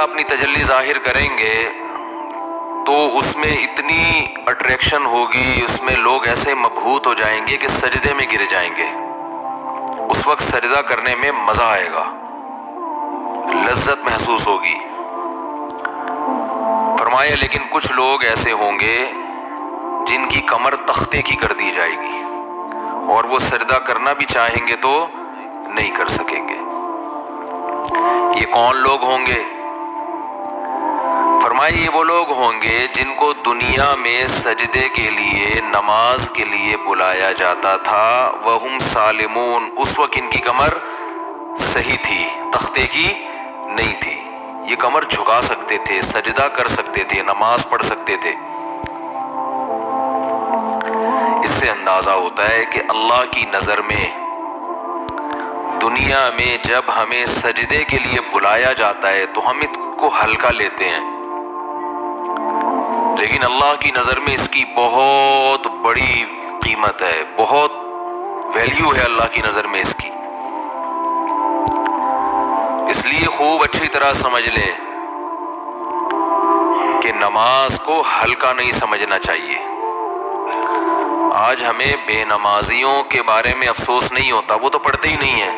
تعالیٰ اپنی تجلی ظاہر کریں گے تو اس میں اتنی اٹریکشن ہوگی، اس میں لوگ ایسے مبہوت ہو جائیں گے کہ سجدے میں گر جائیں گے. اس وقت سجدہ کرنے میں مزہ آئے گا، لذت محسوس ہوگی. فرمایا لیکن کچھ لوگ ایسے ہوں گے جن کی کمر تختے کی کر دی جائے گی اور وہ سجدہ کرنا بھی چاہیں گے تو نہیں کر سکیں گے. یہ کون لوگ ہوں گے؟ فرمایا یہ وہ لوگ ہوں گے جن کو دنیا میں سجدے کے لیے، نماز کے لیے بلایا جاتا تھا. وہم سالمون، اس وقت ان کی کمر صحیح تھی، تختے کی نہیں تھی. یہ کمر جھکا سکتے تھے، سجدہ کر سکتے تھے، نماز پڑھ سکتے تھے. اس سے اندازہ ہوتا ہے کہ اللہ کی نظر میں دنیا میں جب ہمیں سجدے کے لیے بلایا جاتا ہے تو ہم اس کو ہلکا لیتے ہیں، لیکن اللہ کی نظر میں اس کی بہت بڑی قیمت ہے، بہت ویلیو ہے اللہ کی نظر میں اس کی. اس لیے خوب اچھی طرح سمجھ لیں کہ نماز کو ہلکا نہیں سمجھنا چاہیے. آج ہمیں بے نمازیوں کے بارے میں افسوس نہیں ہوتا، وہ تو پڑھتے ہی نہیں ہیں.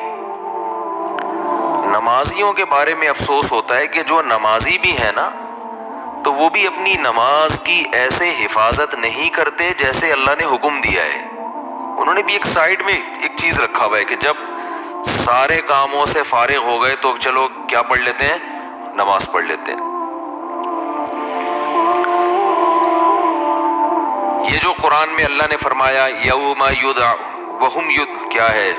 نمازیوں کے بارے میں افسوس ہوتا ہے کہ جو نمازی بھی ہے نا تو وہ بھی اپنی نماز کی ایسے حفاظت نہیں کرتے جیسے اللہ نے حکم دیا ہے. انہوں نے بھی ایک سائیڈ میں ایک چیز رکھا ہوا ہے کہ جب سارے کاموں سے فارغ ہو گئے تو چلو کیا پڑھ لیتے ہیں؟ نماز پڑھ لیتے ہیں. یہ جو قرآن میں اللہ نے فرمایا یوم وہم کیا ہے،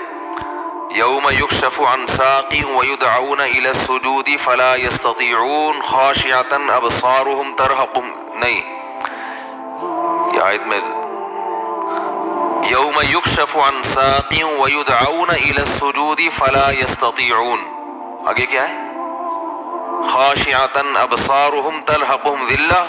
یوم یکشف عن ساق ویدعون الی السجود فلا یستطیعون خاشعۃ ابصارهم ترہقهم، نہیں یہ آیت میں یوم یکشف عن ساق ویدعون الی السجود فلا یستطیعون، آگے کیا ہے؟ خاشعۃ ابصارهم ترہقهم ذلہ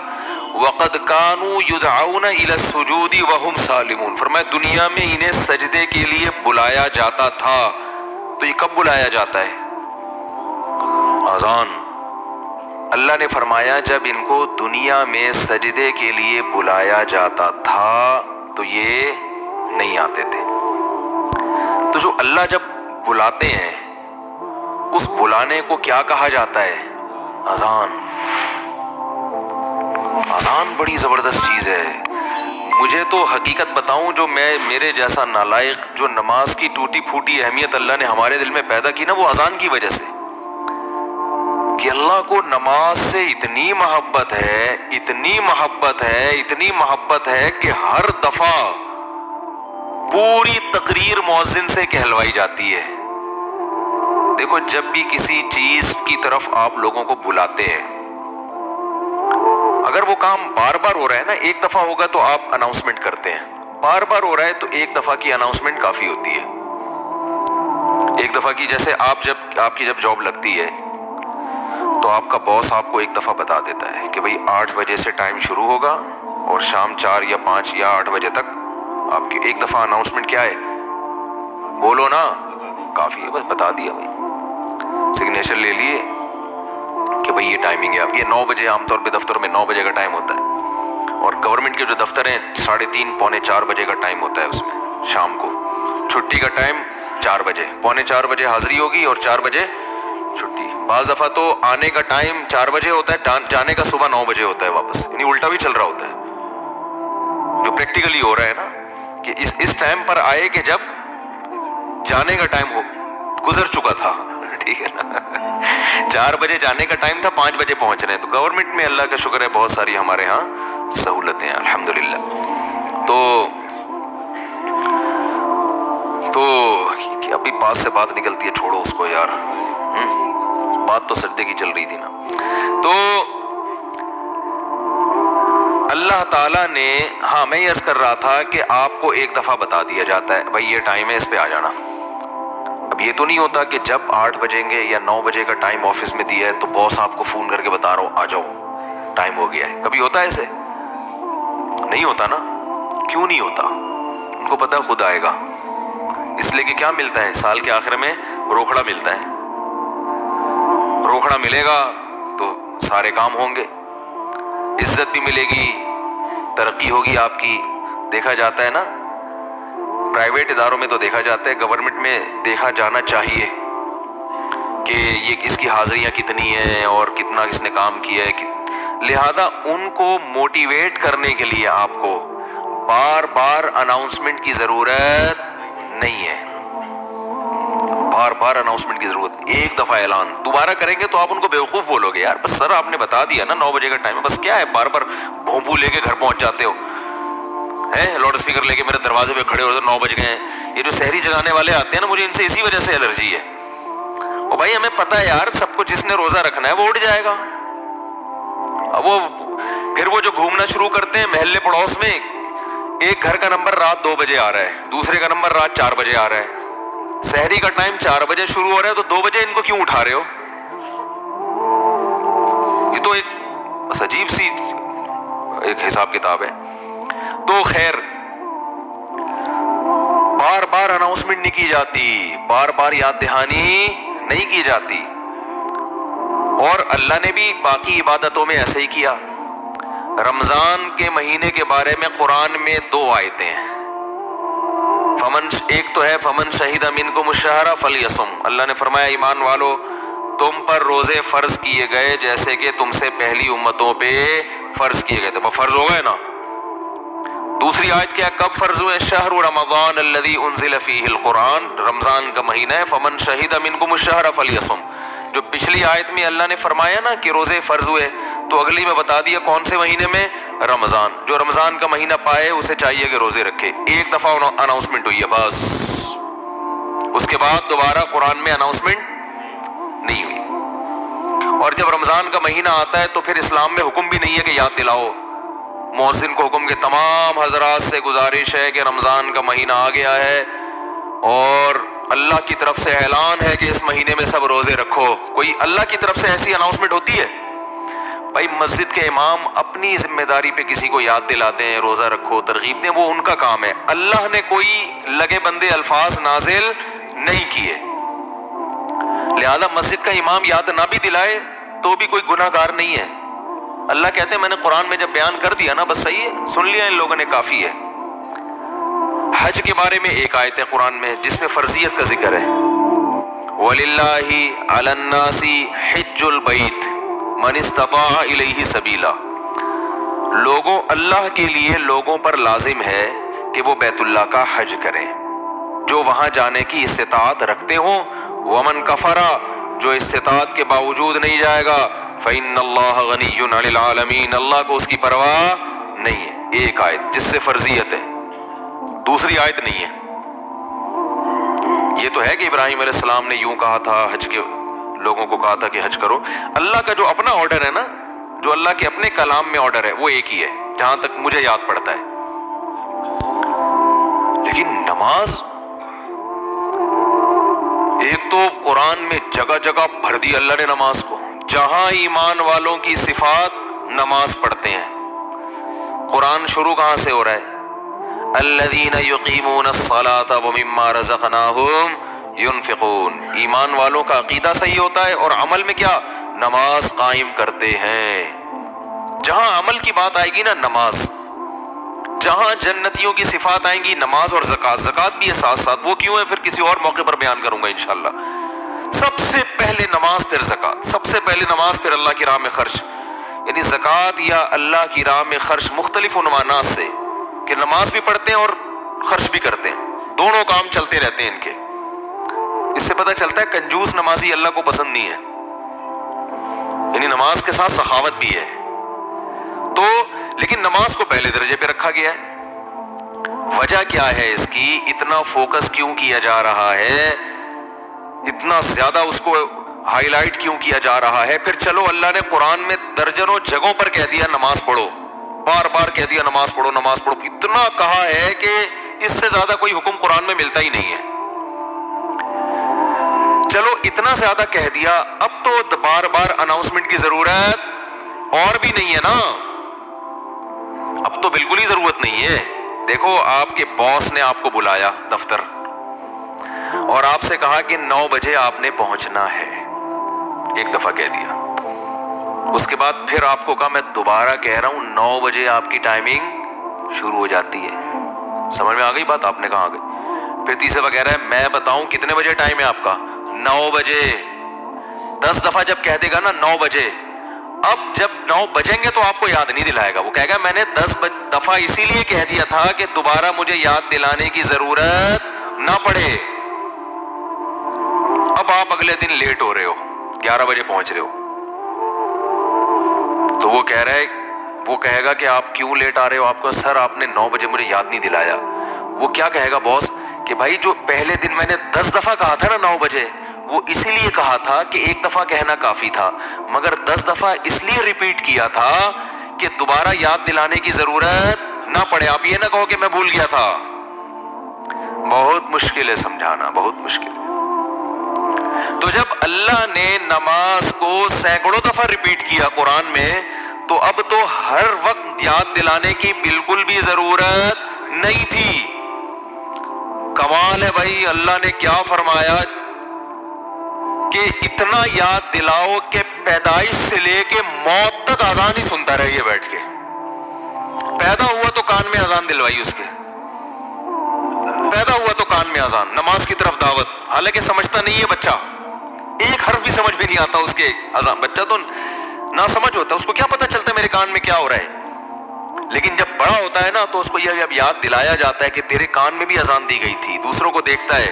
وقد كانوا يدعون الى السجود وهم سالمون. فرمایا دنیا میں انہیں سجدے کے لیے بلایا جاتا تھا. تو یہ کب بلایا جاتا ہے؟ اذان. اللہ نے فرمایا جب ان کو دنیا میں سجدے کے لیے بلایا جاتا تھا تو یہ نہیں آتے تھے. تو جو اللہ جب بلاتے ہیں اس بلانے کو کیا کہا جاتا ہے؟ اذان. اذان بڑی زبردست چیز ہے. مجھے تو حقیقت بتاؤں، جو میرے جیسا نالائق جو نماز کی ٹوٹی پھوٹی اہمیت اللہ نے ہمارے دل میں پیدا کی نا، وہ اذان کی وجہ سے، کہ اللہ کو نماز سے اتنی محبت ہے، اتنی محبت ہے، اتنی محبت ہے کہ ہر دفعہ پوری تقریر مؤذن سے کہلوائی جاتی ہے. دیکھو جب بھی کسی چیز کی طرف آپ لوگوں کو بلاتے ہیں، اگر وہ کام بار بار ہو رہا ہے نا، ایک دفعہ ہوگا تو آپ اناؤنسمنٹ کرتے ہیں، بار بار ہو رہا ہے تو ایک دفعہ کی اناؤنسمنٹ کافی ہوتی ہے. ایک دفعہ کی، جیسے آپ کی جب جاب لگتی ہے تو آپ کا باس آپ کو ایک دفعہ بتا دیتا ہے کہ بھئی 8 بجے سے ٹائم شروع ہوگا اور شام 4 یا 5 یا 8 بجے تک آپ کی ایک دفعہ اناؤنسمنٹ کیا ہے؟ بولو نا، کافی ہے، بس بتا دیا بھئی، سگنیچر لے لیے کہ بھئی یہ ٹائمنگ ہے آپ کی. 9 بجے عام طور پہ دفتر میں 9 بجے کا ٹائم ہوتا ہے، اور گورنمنٹ کے جو دفتر ہیں 3:30 پونے 4 بجے کا ٹائم ہوتا ہے. اس میں شام کو چھٹی کا ٹائم 4 بجے، پونے 4 بجے حاضری ہوگی اور 4 بجے چھٹی. بعض دفعہ تو آنے کا ٹائم 4 بجے ہوتا ہے، جانے کا صبح 9 بجے ہوتا ہے واپس، یعنی الٹا بھی چل رہا ہوتا ہے. جو پریکٹیکلی ہو رہا ہے نا کہ اس ٹائم پر آئے کہ جب جانے کا ٹائم گزر چکا تھا، ٹھیک ہے نا. 4 بجے جانے کا ٹائم تھا، 5 بجے پہنچ رہے ہیں. تو گورنمنٹ میں اللہ کا شکر ہے بہت ساری ہمارے ہاں سہولتیں ہیں الحمدللہ. تو ابھی بات سے بات نکلتی ہے، چھوڑو اس کو یار، بات تو سجدے کی چل رہی تھی نا. تو اللہ تعالیٰ نے، ہاں میں یہ عرض کر رہا تھا کہ آپ کو ایک دفعہ بتا دیا جاتا ہے بھائی یہ ٹائم ہے، اس پہ آ جانا. اب یہ تو نہیں ہوتا کہ جب 8 بجیں گے یا 9 بجے کا ٹائم آفس میں دیا ہے تو باس آپ کو فون کر کے بتا رہا ہوں آ جاؤ ٹائم ہو گیا ہے. کبھی ہوتا ہے ایسے؟ نہیں ہوتا نا. کیوں نہیں ہوتا؟ ان کو پتہ ہے خود آئے گا. اس لیے کہ کیا ملتا ہے سال کے آخر میں؟ روکھڑا ملتا ہے. روکھڑا ملے گا تو سارے کام ہوں گے، عزت بھی ملے گی، ترقی ہوگی آپ کی. دیکھا جاتا ہے نا پرائیویٹ اداروں میں، تو دیکھا جاتا ہے، گورنمنٹ میں دیکھا جانا چاہیے کہ یہ اس کی حاضریاں کتنی ہیں اور کتنا اس نے کام کیا ہے. لہذا ان کو موٹیویٹ کرنے کے لیے آپ کو بار بار اناؤنسمنٹ کی ضرورت نہیں ہے. بار بار اناؤنسمنٹ کی ضرورت، ایک دفعہ اعلان. دوبارہ کریں گے تو آپ ان کو بیوقوف بولو گے، یار بس سر آپ نے بتا دیا نا 9 بجے کا ٹائم ہے، بس کیا ہے بار بار بھونپو لے کے گھر پہنچ جاتے ہو، لاؤڈ اسپیکر لے کے میرے دروازے پہ کھڑے ہو 9 بج گئے ہیں. یہ جو سحری جگانے والے آتے ہیں نا، مجھے ان سے اسی وجہ سے الرجی ہے. اور بھائی ہمیں پتہ ہے یار سب کو جس نے روزہ رکھنا ہے وہ اٹھ جائے گا. اب وہ پھر وہ جو گھومنا شروع کرتے ہیں محلے پڑوس میں، ایک گھر کا نمبر رات 2 بجے آ رہا ہے، دوسرے کا نمبر رات 4 بجے آ رہا ہے. سحری کا ٹائم 4 بجے شروع ہو رہا ہے تو 2 بجے ان کو کیوں اٹھا رہے ہو؟ یہ تو ایک بس عجیب سی ایک حساب کتاب ہے. تو خیر بار بار اناؤنسمنٹ نہیں کی جاتی، بار بار یاد دہانی نہیں کی جاتی. اور اللہ نے بھی باقی عبادتوں میں ایسے ہی کیا. رمضان کے مہینے کے بارے میں قرآن میں 2 آیتیں ہیں. ایک تو ہے فمن شہید منکم الشہر فلیصم. اللہ نے فرمایا ایمان والو تم پر روزے فرض کیے گئے جیسے کہ تم سے پہلی امتوں پہ فرض کیے گئے تھے. وہ فرض ہو گئے نا. دوسری آیت کیا، کب فرض ہوئے؟ شہر رمضان الذی انزل فیہ القرآن، رمضان کا مہینہ ہے. فمن شہید منکم الشہر فلیصم. جو پچھلی آیت میں اللہ نے فرمایا نا کہ روزے فرض ہوئے، تو اگلی میں بتا دیا کون سے مہینے میں؟ رمضان. جو رمضان کا مہینہ پائے اسے چاہیے کہ روزے رکھے. ایک دفعہ اناؤنسمنٹ ہوئی ہے بس، اس کے بعد دوبارہ قرآن میں اناؤنسمنٹ نہیں ہوئی. اور جب رمضان کا مہینہ آتا ہے تو پھر اسلام میں حکم بھی نہیں ہے کہ یاد دلاؤ. مؤذن کو حکم کہ تمام حضرات سے گزارش ہے کہ رمضان کا مہینہ آ گیا ہے اور اللہ کی طرف سے اعلان ہے کہ اس مہینے میں سب روزے رکھو. کوئی اللہ کی طرف سے ایسی اناؤنسمنٹ ہوتی ہے؟ بھائی مسجد کے امام اپنی ذمہ داری پہ کسی کو یاد دلاتے ہیں روزہ رکھو، ترغیب دیں، وہ ان کا کام ہے. اللہ نے کوئی لگے بندے الفاظ نازل نہیں کیے. لہذا مسجد کا امام یاد نہ بھی دلائے تو بھی کوئی گناہ گار نہیں ہے. اللہ کہتے ہیں میں نے قرآن میں جب بیان کر دیا نا بس صحیح ہے، سن لیا ان لوگوں نے، کافی ہے. حج کے بارے میں ایک آیت ہے قرآن میں جس میں فرضیت کا ذکر ہے. وَلِلَّهِ عَلَى النَّاسِ حِجُّ الْبَيْتِ مَنِ اسْتَطَاعَ إِلَيْهِ سَبِيلًا. اللہ کے لیے لوگوں پر لازم ہے کہ وہ بیت اللہ کا حج کریں جو وہاں جانے کی استطاعت رکھتے ہوں. وَمَنْ كَفَرَ، جو استطاعت کے باوجود نہیں جائے گا، فَإِنَّ اللَّهَ غَنِيٌّ عَنِ الْعَالَمِينَ، اللہ کو اس کی پرواہ نہیں ہے. ایک آیت جس سے فرضیت ہے، دوسری آیت نہیں ہے. یہ تو ہے کہ ابراہیم علیہ السلام نے یوں کہا تھا، حج کے لوگوں کو کہا تھا کہ حج کرو. اللہ کا جو اپنا آرڈر ہے نا، جو اللہ کے اپنے کلام میں آرڈر ہے وہ ایک ہی ہے جہاں تک مجھے یاد پڑتا ہے. لیکن نماز، ایک تو قرآن میں جگہ جگہ بھر دی اللہ نے نماز کو. جہاں ایمان والوں کی صفات نماز پڑھتے ہیں. قرآن شروع کہاں سے ہو رہا ہے؟ الذین یقیمون الصلاۃ ومما رزقناہم ينفقون. ایمان والوں کا عقیدہ صحیح ہوتا ہے اور عمل میں کیا؟ نماز قائم کرتے ہیں. جہاں عمل کی بات آئے گی نا نماز، جہاں جنتیوں کی صفات آئیں گی نماز اور زکوٰۃ. زکوٰۃ بھی ہے ساتھ ساتھ، وہ کیوں ہے پھر کسی اور موقع پر بیان کروں گا انشاءاللہ. سب سے پہلے نماز پھر زکوٰۃ، سب سے پہلے نماز پھر اللہ کی راہ میں خرچ. یعنی زکوٰۃ یا اللہ کی راہ میں خرچ مختلف عنوانات سے، کہ نماز بھی پڑھتے ہیں اور خرچ بھی کرتے ہیں، دونوں کام چلتے رہتے ہیں ان کے. اس سے پتہ چلتا ہے کنجوس نمازی اللہ کو پسند نہیں ہے. یعنی نماز کے ساتھ سخاوت بھی ہے. تو لیکن نماز کو پہلے درجے پہ رکھا گیا ہے. وجہ کیا ہے اس کی؟ اتنا فوکس کیوں کیا جا رہا ہے؟ اتنا زیادہ اس کو ہائی لائٹ کیوں کیا جا رہا ہے؟ پھر چلو اللہ نے قرآن میں درجنوں جگہوں پر کہہ دیا نماز پڑھو، بار بار کہہ دیا نماز پڑھو نماز پڑھو. اتنا کہا ہے کہ اس سے زیادہ کوئی حکم قرآن میں ملتا ہی نہیں ہے. چلو اتنا زیادہ کہہ دیا، اب تو بار بار اناؤنسمنٹ کی ضرورت اور بھی نہیں ہے نا. اب تو بالکل ہی ضرورت نہیں ہے. دیکھو آپ کے باس نے آپ کو بلایا دفتر اور آپ سے کہا کہ 9 بجے آپ نے پہنچنا ہے، ایک دفعہ کہہ دیا. اس کے بعد پھر آپ کو کہا میں دوبارہ کہہ رہا ہوں 9 بجے آپ کی ٹائمنگ شروع ہو جاتی ہے. سمجھ میں آ گئی بات؟ آپ نے کہا آ گئی. پھر تیسرا دفعہ کہہ رہا ہے میں بتاؤں کتنے بجے ٹائم ہے آپ کا؟ 9 بجے. 10 دفعہ جب کہہ دے گا نا 9 بجے، اب جب 9 بجیں گے تو آپ کو یاد نہیں دلائے گا. وہ کہے گا میں نے 10 دفعہ اسی لیے کہہ دیا تھا کہ دوبارہ مجھے یاد دلانے کی ضرورت نہ پڑے. اب آپ اگلے دن لیٹ ہو رہے ہو، 11 بجے پہنچ رہے ہو، تو وہ کہہ رہا ہے، وہ کہے گا کہ آپ کیوں لیٹ آ رہے ہو؟ آپ کو سر آپ نے 9 بجے مجھے یاد نہیں دلایا. وہ کیا کہے گا باس کہ بھائی جو پہلے دن میں نے 10 دفعہ کہا تھا نا 9 بجے، وہ اسی لیے کہا تھا کہ ایک دفعہ کہنا کافی تھا، مگر 10 دفعہ اس لیے ریپیٹ کیا تھا کہ دوبارہ یاد دلانے کی ضرورت نہ پڑے. آپ یہ نہ کہو کہ میں بھول گیا تھا. بہت مشکل ہے سمجھانا، بہت مشکل ہے. تو جب اللہ نے نماز کو سینکڑوں دفعہ ریپیٹ کیا قرآن میں، تو اب تو ہر وقت یاد دلانے کی بالکل بھی ضرورت نہیں تھی. کمال ہے بھائی، اللہ نے کیا فرمایا کہ اتنا یاد دلاؤ کہ پیدائش سے لے کے موت تک اذان ہی سنتا رہیے بیٹھ کے. پیدا ہوا تو کان میں اذان دلوائی اس کے، پیدا ہوا تو کان میں اذان، نماز کی طرف دعوت. حالانکہ سمجھتا نہیں ہے بچہ، ایک حرف بھی سمجھ میں نہیں آتا اس کے اذان. بچہ تو نہ سمجھ ہوتا، اس کو کیا پتہ چلتا ہے میرے کان میں کیا ہو رہا ہے. لیکن جب بڑا ہوتا ہے نا تو اس کو یہ اب یاد دلایا جاتا ہے کہ تیرے کان میں بھی اذان دی گئی تھی. دوسروں کو دیکھتا ہے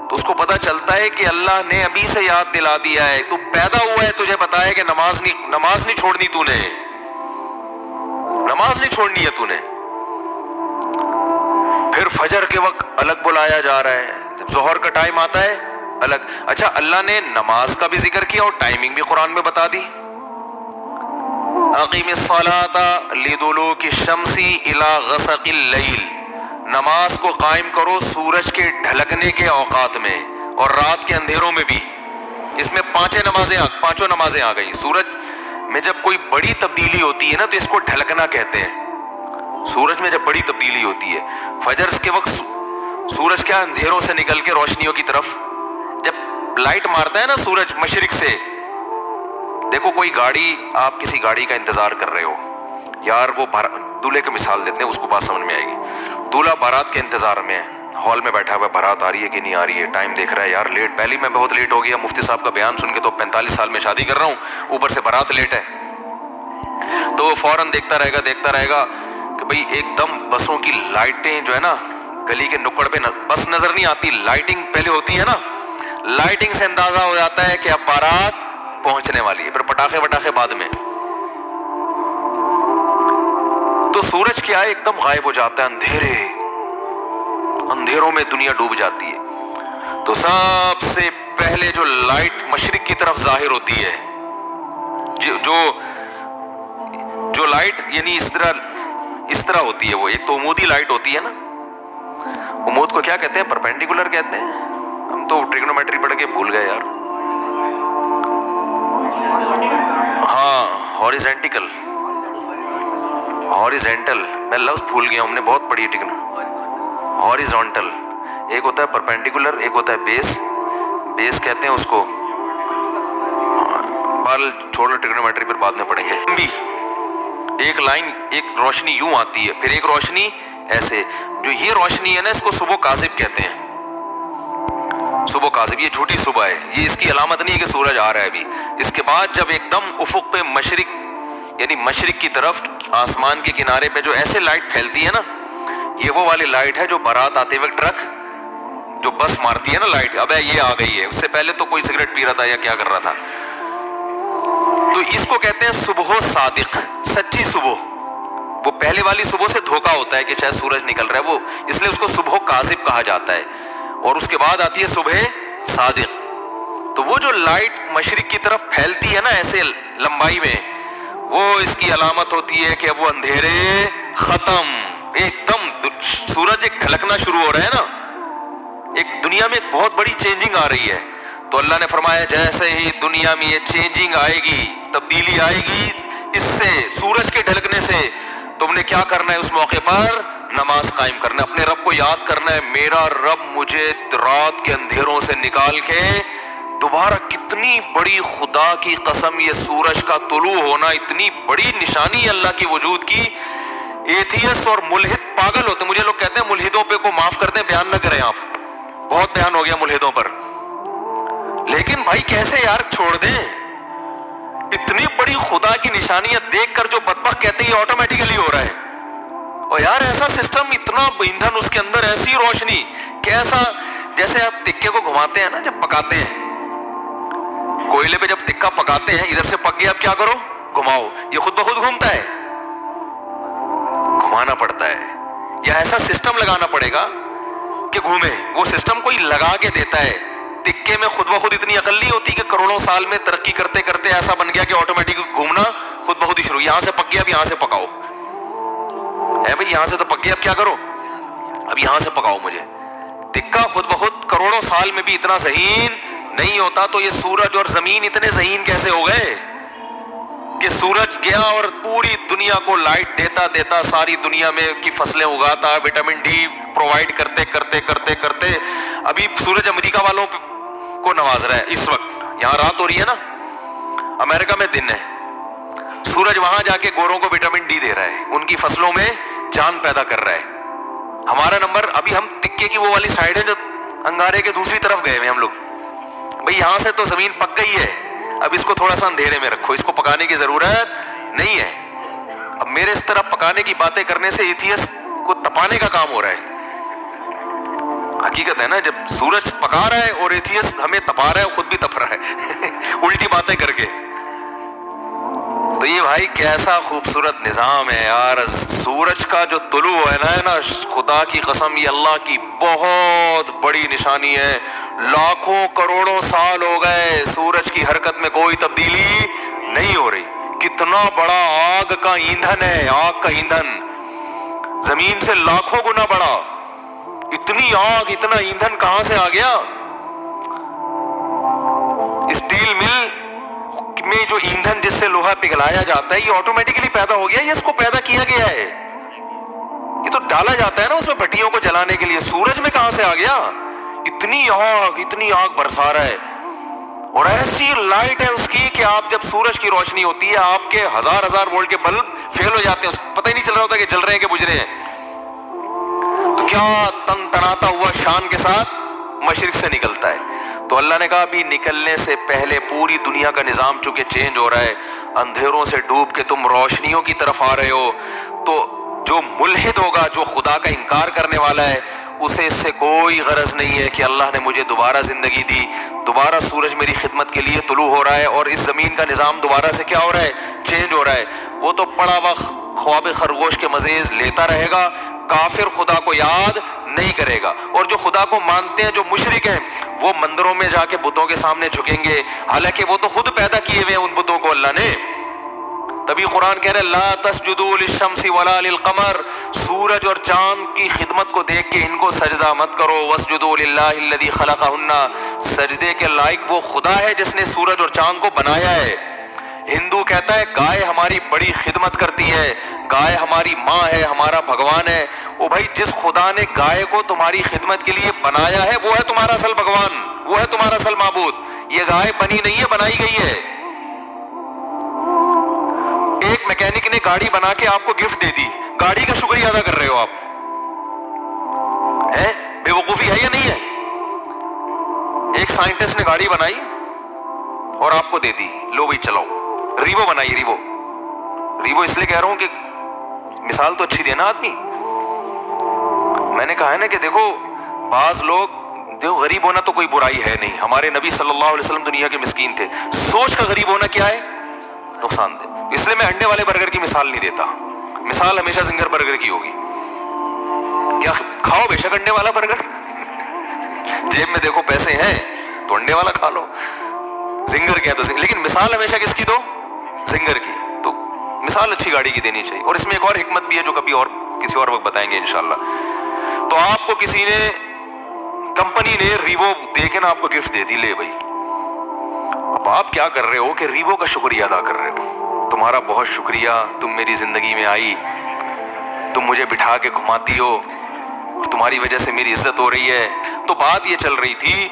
تو اس کو پتہ چلتا ہے کہ اللہ نے ابھی سے یاد دلا دیا ہے. تو پیدا ہوا ہے تجھے پتا ہے کہ نماز نہیں چھوڑنی، تو نے نماز نہیں چھوڑنی ہے تو نے. پھر فجر کے وقت الگ بلایا جا رہا ہے، جب ظہر کا ٹائم آتا ہے الگ. اچھا اللہ نے نماز کا بھی ذکر کیا اور ٹائمنگ بھی قرآن میں بتا دی. اقیم الصلاۃ لدلوک الشمس الی غسق اللیل، نماز کو قائم کرو سورج کے ڈھلکنے کے اوقات میں اور رات کے اندھیروں میں بھی. اس میں پانچوں نمازیں آ گئی. سورج میں جب کوئی بڑی تبدیلی ہوتی ہے نا تو اس کو ڈھلکنا کہتے ہیں. سورج میں جب بڑی تبدیلی ہوتی ہے، فجر کے وقت سورج کیا اندھیروں سے نکل کے روشنیوں کی طرف جب لائٹ مارتا ہے نا سورج مشرق سے. دیکھو کوئی گاڑی، آپ کسی گاڑی کا انتظار کر رہے ہو یار، وہ دولہے کی مثال دیتے ہیں، اس کو بات سمجھ میں آئے گی. دولہا بارات کے انتظار میں ہال میں بیٹھا ہوا ہے، بارات آ رہی ہے کہ نہیں آ رہی ہے، ٹائم دیکھ رہا ہے یار لیٹ، پہلے میں بہت لیٹ ہو گیا مفتی صاحب کا بیان سن کے، تو 45 سال میں شادی کر رہا ہوں، اوپر سے بارات لیٹ ہے. تو وہ فوراً دیکھتا رہے گا کہ بھئی ایک دم بسوں کی لائٹیں جو ہے نا گلی کے نکڑ پہ بس نظر نہیں آتی، لائٹنگ پہلے ہوتی ہے نا، لائٹنگ سے اندازہ ہو جاتا ہے کہ اب بارات پہنچنے والی ہے. پھر پٹاخے بعد میں. تو سورج کیا ہے ایک دم غائب ہو جاتا ہے، اندھیروں میں دنیا ڈوب جاتی ہے. تو سب سے پہلے جو لائٹ مشرق کی طرف ظاہر ہوتی ہے، جو لائٹ یعنی اس طرح ہوتی ہے، وہ ایک تو عمودی لائٹ ہوتی ہے نا. عمود کو کیا کہتے ہیں؟ پرپینڈیکولر کہتے ہیں. ہم تو ٹریگنومیٹری پڑھ کے بھول گئے یار. ہاں ہاریزینٹل، میں لفظ بھول گیا ہوں، ہم نے بہت پڑھی ہے. ہاریزونٹل ایک ہوتا ہے، پرپینڈیکولر ایک ہوتا ہے بیس کہتے ہیں اس کو. بال چھوڑو، ٹریگنومیٹری پر بعد میں پڑھیں گے. بھی ایک لائن، ایک روشنی یوں آتی ہے، پھر ایک روشنی ایسے. جو یہ روشنی ہے نا اس کو صبح کاذب کہتے ہیں. صبح کاذب، یہ جھوٹی صبح ہے، یہ اس کی علامت نہیں ہے کہ سورج آ رہا ہے ابھی. اس کے بعد جب ایک دم افق پہ مشرق کی طرف آسمان کے کنارے پہ جو ایسے لائٹ پھیلتی ہے نا، یہ وہ والی لائٹ ہے جو بارات آتے وقت ٹرک جو بس مارتی ہے نا لائٹ، اب یہ آ گئی ہے. اس سے پہلے تو کوئی سگریٹ پی رہا تھا یا کیا کر رہا تھا. تو اس کو کہتے ہیں صبح صادق، سچی صبح. وہ پہلے والی صبح سے دھوکا ہوتا ہے کہ شاید سورج نکل رہا ہے، وہ اس لیے اس کو صبح کاذب کہا جاتا ہے. اور اس کے بعد آتی ہے صبح صادق. تو وہ جو لائٹ مشرق کی طرف پھیلتی ہے نا ایسے لمبائی میں، وہ اس کی علامت ہوتی ہے کہ اب وہ اندھیرے ختم. ایک دم سورج ایک ڈھلکنا شروع ہو رہا ہے نا، ایک دنیا میں ایک بہت بڑی چینجنگ آ رہی ہے. تو اللہ نے فرمایا جیسے ہی دنیا میں یہ چینجنگ آئے گی، تبدیلی آئے گی اس سے، سورج کے ڈھلکنے سے، تم نے کیا کرنا ہے اس موقع پر؟ نماز قائم کرنا ہے، اپنے رب کو یاد کرنا ہے، میرا رب مجھے رات کے اندھیروں سے نکال کے دوبارہ کتنی بڑی خدا کی قسم، یہ سورج کا طلوع ہونا اتنی بڑی نشانی ہے اللہ کی وجود کی. ایتھیس اور ملحد پاگل ہوتے ہیں. مجھے لوگ کہتے ہیں ملحدوں پہ کو معاف کر دیں، بیان نہ کریں آپ، بہت بیان ہو گیا ملحدوں پر. لیکن بھائی کیسے یار چھوڑ دیں؟ اتنی بڑی خدا کی نشانیت دیکھ کر جو بدبخت کہتے ہیں یہ آٹومیٹیکلی ہو رہا ہے. اور یار ایسا سسٹم، اتنا ایندھن اس کے اندر، ایسی روشنی، کیسا جیسے آپ تکے کو گھماتے ہیں نا جب پکاتے ہیں، کوئلے پہ جب تکا پکاتے ہیں، ادھر سے پک گیا اب کیا کرو؟ گھماؤ، یہ خود بخود گھومتا ہے؟ گھمانا پڑتا ہے، یا ایسا سسٹم لگانا پڑے گا کہ گھومے. وہ سسٹم کوئی لگا کے دیتا ہے. تکے میں خود بخود اتنی عقل نہیں ہوتی کہ کروڑوں سال میں ترقی کرتے کرتے ایسا بن گیا کہ آٹومیٹک گھومنا خود بخود ہی شروع. یہاں سے پک گیا اب یہاں سے پکاؤ، ہے بھائی یہاں سے تو پک گیا اب کیا کرو؟ اب یہاں سے پکاؤ مجھے. تکا خود بخود کروڑوں سال میں بھی اتنا ذہین نہیں ہوتا، تو یہ سورج اور زمین اتنے ذہین کیسے ہو گئے کہ سورج گیا اور پوری دنیا کو لائٹ دیتا دیتا ساری دنیا میں کی فصلیں اگاتا، وٹامن ڈی پرووائڈ کرتے کرتے کرتے کرتے ابھی سورج امریکہ والوں کو نواز رہا ہے. اس وقت یہاں رات ہو رہی ہے نا، امریکہ میں دن ہے. سورج وہاں جا کے گوروں کو وٹامن ڈی دے رہا ہے، ان کی فصلوں میں جان پیدا کر رہا ہے. ہمارا نمبر ابھی، ہم تکے کی وہ والی سائڈ ہے جو انگارے کے دوسری طرف گئے ہوئے ہم لوگ. بھئی یہاں سے تو زمین پک گئی ہے، اب اس کو تھوڑا سا اندھیرے میں رکھو، اس کو پکانے کی ضرورت نہیں ہے. اب میرے اس طرح پکانے کی باتیں کرنے سے ایتھیس کو تپانے کا کام ہو رہا ہے. حقیقت ہے نا، جب سورج پکا رہا ہے اور ایتھیس ہمیں تپا رہا ہے، خود بھی تپ رہا ہے الٹی باتیں کر کے. تو یہ بھائی کیسا خوبصورت نظام ہے یار. سورج کا جو طلوع ہے نا، خدا کی قسم یہ اللہ کی بہت بڑی نشانی ہے. لاکھوں کروڑوں سال ہو گئے سورج کی حرکت میں کوئی تبدیلی نہیں ہو رہی. کتنا بڑا آگ کا ایندھن ہے، آگ کا ایندھن زمین سے لاکھوں گنا بڑا. اتنی آگ، اتنا ایندھن کہاں سے آ گیا؟ اسٹیل مل میں جو ایندھن جس سے لوہا پگھلایا جاتا ہے یہ آٹومیٹکلی پیدا ہو گیا، یہ اس کو پیدا کیا گیا ہے. یہ تو ڈالا جاتا ہے نا اس میں بھٹیوں کو جلانے کے لیے. سورج میں کہاں سے آ گیا؟ اتنی آگ برسا رہا ہے، اور ایسی لائٹ ہے اس کی کہ آپ جب سورج کی روشنی ہوتی ہے آپ کے ہزار وولٹ کے بلب فیل ہو جاتے ہیں، پتہ ہی نہیں چل رہا ہوتا کہ جل رہے ہیں کہ بجھ رہے ہیں. تو کیا تن تناتا ہوا شان کے ساتھ مشرق سے نکلتا ہے. تو اللہ نے کہا ابھی نکلنے سے پہلے پوری دنیا کا نظام چونکہ چینج ہو رہا ہے، اندھیروں سے ڈوب کے تم روشنیوں کی طرف آ رہے ہو. تو جو ملحد ہوگا، جو خدا کا انکار کرنے والا ہے، اسے اس سے کوئی غرض نہیں ہے کہ اللہ نے مجھے دوبارہ زندگی دی، دوبارہ سورج میری خدمت کے لیے طلوع ہو رہا ہے اور اس زمین کا نظام دوبارہ سے کیا ہو رہا ہے؟ چینج ہو رہا ہے. وہ تو پڑا ہوا خواب خرگوش کے مزید لیتا رہے گا. کافر خدا کو یاد نہیں کرے گا. اور جو خدا کو مانتے ہیں، جو مشرک ہیں، وہ مندروں میں جا کے بتوں کے سامنے جھکیں گے، حالانکہ وہ تو خود پیدا کیے ہوئے ہیں ان بتوں کو اللہ نے. تبھی قرآن کہہ رہے لا تسجدوا للشمس ولا للقمر، سورج اور چاند کی خدمت کو دیکھ کے ان کو سجدہ مت کرو. واسجدوا للہ الذی خلقہن، سجدے کے لائق وہ خدا ہے جس نے سورج اور چاند کو بنایا ہے. ہندو کہتا ہے گائے ہماری بڑی خدمت کرتی ہے، گائے ہماری ماں ہے، ہمارا بھگوان ہے. او بھائی جس خدا نے گائے کو تمہاری خدمت کے لیے بنایا ہے وہ ہے تمہارا اصل بھگوان، وہ ہے تمہارا اصل معبود. یہ گائے بنی نہیں ہے، بنائی گئی ہے. ایک میکینک نے گاڑی بنا کے آپ کو گفٹ دے دی، گاڑی کا شکریہ ادا کر رہے ہو آپ؟ ہے بے وقوفی ہے یا نہیں ہے؟ ایک سائنٹسٹ نے گاڑی بنائی اور آپ کو دے دی، لو بھائی چلاؤ. ریوو بنائی، ریوو اس لیے کہہ رہا ہوں کہ مثال تو اچھی دینا آدمی. میں نے کہا ہے نا کہ دیکھو بعض لوگ دیکھو غریب ہونا تو کوئی برائی ہے نہیں. ہمارے نبی صلی اللہ علیہ وسلم دنیا کے مسکین تھے. سوچ کا غریب ہونا کیا ہے؟ نقصان دہ. اس لیے میں انڈے والے برگر کی مثال نہیں دیتا، مثال ہمیشہ زنگر برگر کی ہوگی. کیا کھاؤ بے شک انڈے والا برگر، جیب میں دیکھو پیسے ہیں تو انڈے والا کھا لو. زنگر کیا تو لیکن مثال ہمیشہ کس کی دو؟ زنگر کی. تو مثال اچھی گاڑی کی دینی چاہیے. اور اس میں ایک اور حکمت بھی ہے جو کبھی اور کسی اور وقت بتائیں گے انشاءاللہ. تو آپ کو کسی نے، کمپنی نے ریوو دے کے نا آپ کو گفٹ دے دی، لے بھائی. اب آپ کیا کر رہے ہو کہ ریوو کا شکریہ ادا کر رہے ہو. تمہارا بہت شکریہ، تم میری زندگی میں آئی، تم مجھے بٹھا کے گھماتی ہو، تمہاری وجہ سے میری عزت ہو رہی ہے. تو بات یہ چل رہی تھی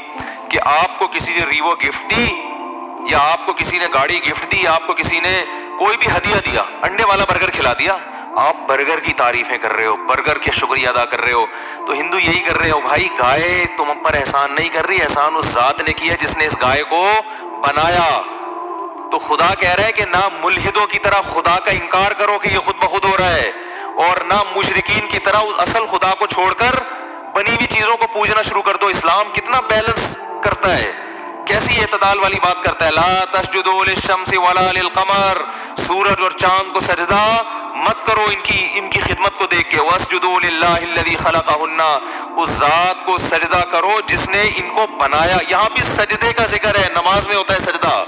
کہ آپ کو کسی نے ریوو گفٹ دی یا آپ کو کسی نے گاڑی گفٹ دی یا آپ کو کسی نے کوئی بھی ہدیہ دیا, انڈے والا برگر کھلا دیا, آپ برگر کی تعریفیں کر رہے ہو, برگر کے شکریہ ادا کر رہے ہو. تو ہندو یہی کر رہے ہو بھائی, گائے تم پر احسان نہیں کر رہی, احسان اس ذات نے کیا جس نے اس گائے کو بنایا. تو خدا کہہ رہا ہے کہ نہ ملحدوں کی طرح خدا کا انکار کرو کہ یہ خود بخود ہو رہا ہے, اور نہ مشرکین کی طرح اصل خدا کو چھوڑ کر بنی ہوئی چیزوں کو پوجنا شروع کر دو. اسلام کتنا بیلنس کرتا ہے, کیسی اعتدال والی بات کرتا ہے. لا تسجدوا للشمس ولا للقمر, سورج اور چاند کو سجدہ مت کرو ان کی خدمت کو دیکھ کے. واسجدوا للہ الذی خلقہن, اس ذات کو سجدہ کرو جس نے ان کو بنایا. یہاں بھی سجدے کا ذکر ہے, نماز میں ہوتا ہے سجدہ.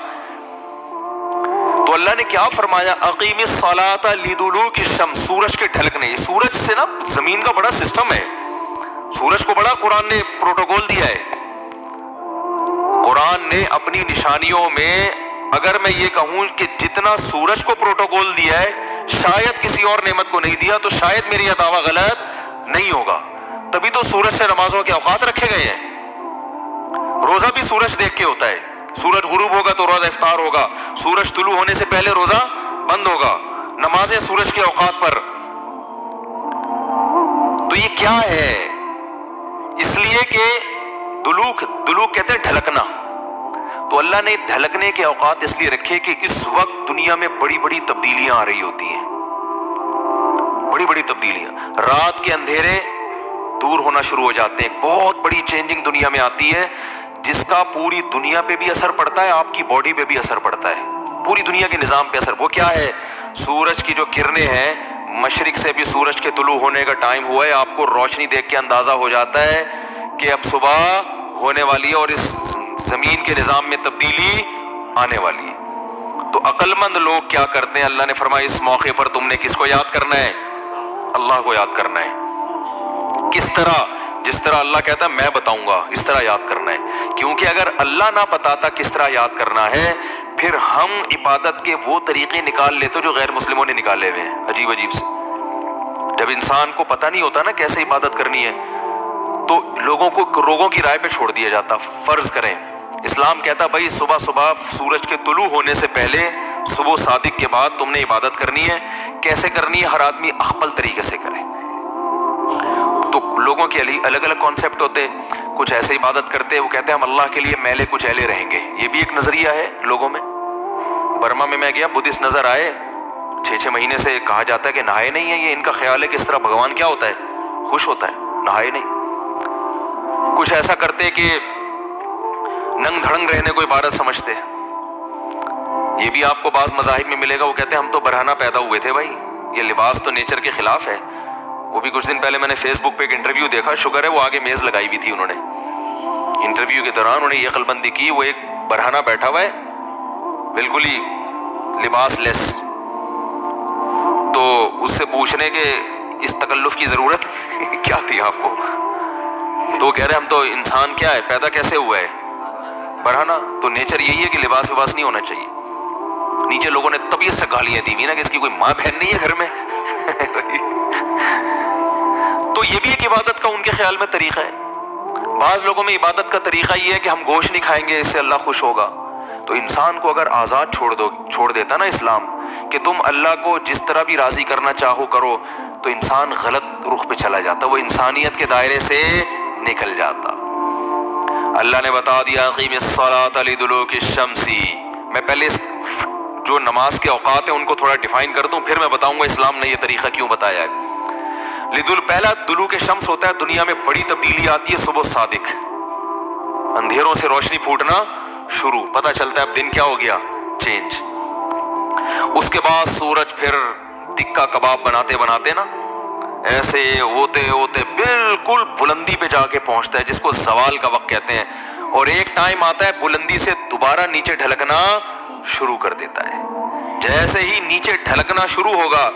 تو اللہ نے کیا فرمایا, اقیم الصلاۃ لدلوک الشمس, سورج کے ڈھلکنے. یہ سورج سے نا زمین کا بڑا سسٹم ہے, سورج کو بڑا قرآن نے پروٹوکول دیا ہے. قرآن نے اپنی نشانیوں میں اگر میں یہ کہوں کہ جتنا سورج کو پروٹوکول دیا ہے شاید کسی اور نعمت کو نہیں دیا, تو شاید میری یہ دعویٰ غلط نہیں ہوگا. تبھی تو سورج سے نمازوں کے اوقات رکھے گئے ہیں. روزہ بھی سورج دیکھ کے ہوتا ہے, سورج غروب ہوگا تو روزہ افطار ہوگا, سورج طلوع ہونے سے پہلے روزہ بند ہوگا, نمازیں سورج کے اوقات پر. تو یہ کیا ہے؟ اس لیے کہ دلوک کہتے ہیں ڈھلکنا. تو اللہ نے ڈھلکنے کے اوقات اس لیے رکھے کہ اس وقت دنیا میں بڑی بڑی تبدیلیاں آ رہی ہوتی ہیں, بڑی بڑی تبدیلیاں. رات کے اندھیرے دور ہونا شروع ہو جاتے ہیں, بہت بڑی چینجنگ دنیا میں آتی ہے جس کا پوری دنیا پہ بھی اثر پڑتا ہے, آپ کی باڈی پہ بھی اثر پڑتا ہے, پوری دنیا کے نظام پہ اثر. وہ کیا ہے؟ سورج کی جو کرنیں ہیں, مشرق سے بھی سورج کے طلوع ہونے کا ٹائم ہوا ہے, آپ کو روشنی دیکھ کے اندازہ ہو جاتا ہے کہ اب صبح ہونے والی ہے اور اس زمین کے نظام میں تبدیلی آنے والی ہے. تو عقل مند لوگ کیا کرتے ہیں؟ اللہ نے فرمایا اس موقع پر تم نے کس کو یاد کرنا ہے؟ اللہ کو یاد کرنا ہے. کس طرح؟ جس طرح اللہ کہتا ہے میں بتاؤں گا اس طرح یاد کرنا ہے. کیونکہ اگر اللہ نہ بتاتا کس طرح یاد کرنا ہے, پھر ہم عبادت کے وہ طریقے نکال لیتے جو غیر مسلموں نے نکالے ہوئے ہیں, عجیب عجیب سے. جب انسان کو پتہ نہیں ہوتا نا کیسے عبادت کرنی ہے, تو لوگوں کی رائے پہ چھوڑ دیا جاتا. فرض کریں اسلام کہتا بھائی صبح سورج کے طلوع ہونے سے پہلے, صبح صادق کے بعد تم نے عبادت کرنی ہے. کیسے کرنی ہے؟ ہر آدمی اخپل طریقے سے کرے. تو لوگوں کے الگ الگ کانسیپٹ ہوتے, کچھ ایسے عبادت کرتے, وہ کہتے ہیں ہم اللہ کے لیے میلے کچیلے رہیں گے. یہ بھی ایک نظریہ ہے لوگوں میں. برما میں گیا, بدھسٹ نظر آئے, 6 مہینے سے کہا جاتا ہے کہ نہائے نہیں ہیں. یہ ان کا خیال ہے کہ اس طرح بھگوان کیا ہوتا ہے؟ خوش ہوتا ہے, نہائے نہیں. کچھ ایسا کرتے کہ ننگ دھڑنگ رہنے کو عبادت سمجھتے. یہ بھی آپ کو بعض مذاہب میں ملے گا, وہ کہتے ہیں ہم تو برہنہ پیدا ہوئے تھے بھائی, یہ لباس تو نیچر کے خلاف ہے. وہ بھی کچھ دن پہلے میں نے فیس بک پہ ایک انٹرویو دیکھا, شکر ہے وہ آگے میز لگائی ہوئی تھی انہوں نے. انٹرویو کے دوران انہوں نے یہ عقل بندی کی, وہ ایک برہنہ بیٹھا ہوا ہے بالکل ہی لباس لیس. تو اس سے پوچھنے کہ اس تکلف کی ضرورت کیا تھی آپ کو؟ تو وہ کہہ رہے ہم تو انسان کیا ہے, پیدا کیسے ہوا ہے؟ برہنہ. تو نیچر یہی ہے کہ لباس نہیں ہونا چاہیے. نیچے لوگوں نے طبیعت سے گالیاں دی ہوئی نا کہ اس کی کوئی ماں بہن نہیں ہے گھر میں. تو یہ بھی ایک عبادت کا ان کے خیال میں طریقہ ہے. بعض لوگوں میں عبادت کا طریقہ یہ ہے کہ ہم گوشت نہیں کھائیں گے, اس سے اللہ خوش ہوگا. تو انسان کو اگر آزاد چھوڑ دیتا نا اسلام کہ تم اللہ کو جس طرح بھی راضی کرنا چاہو کرو, تو انسان غلط رخ پہ چلا جاتا, وہ انسانیت کے دائرے سے نکل جاتا. اللہ نے بتا دیا اقیم الصلاۃ لدلوک الشمس. میں پہلے جو نماز کے اوقات ہیں ان کو تھوڑا ڈیفائن کر دوں, پھر میں بتاؤں گا اسلام نے یہ طریقہ کیوں بتایا ہے. پہلا دلوک شمس ہوتا ہے, دنیا میں بڑی تبدیلی آتی ہے صبح صادق, اندھیروں سے روشنی پھوٹنا شروع, پتہ چلتا ہے اب دن کیا ہو گیا, چینج. اس کے بعد سورج پھر ٹکا کباب بناتے نا ایسے ہوتے ہوتے بالکل بلندی پہ جا کے پہنچتا ہے جس کو زوال کا وقت کہتے ہیں. اور ایک ٹائم آتا ہے بلندی سے دوبارہ نیچے ڈھلکنا شروع کر دیتا ہے. جیسے ہی نیچے ڈھلکنا شروع ہوگا,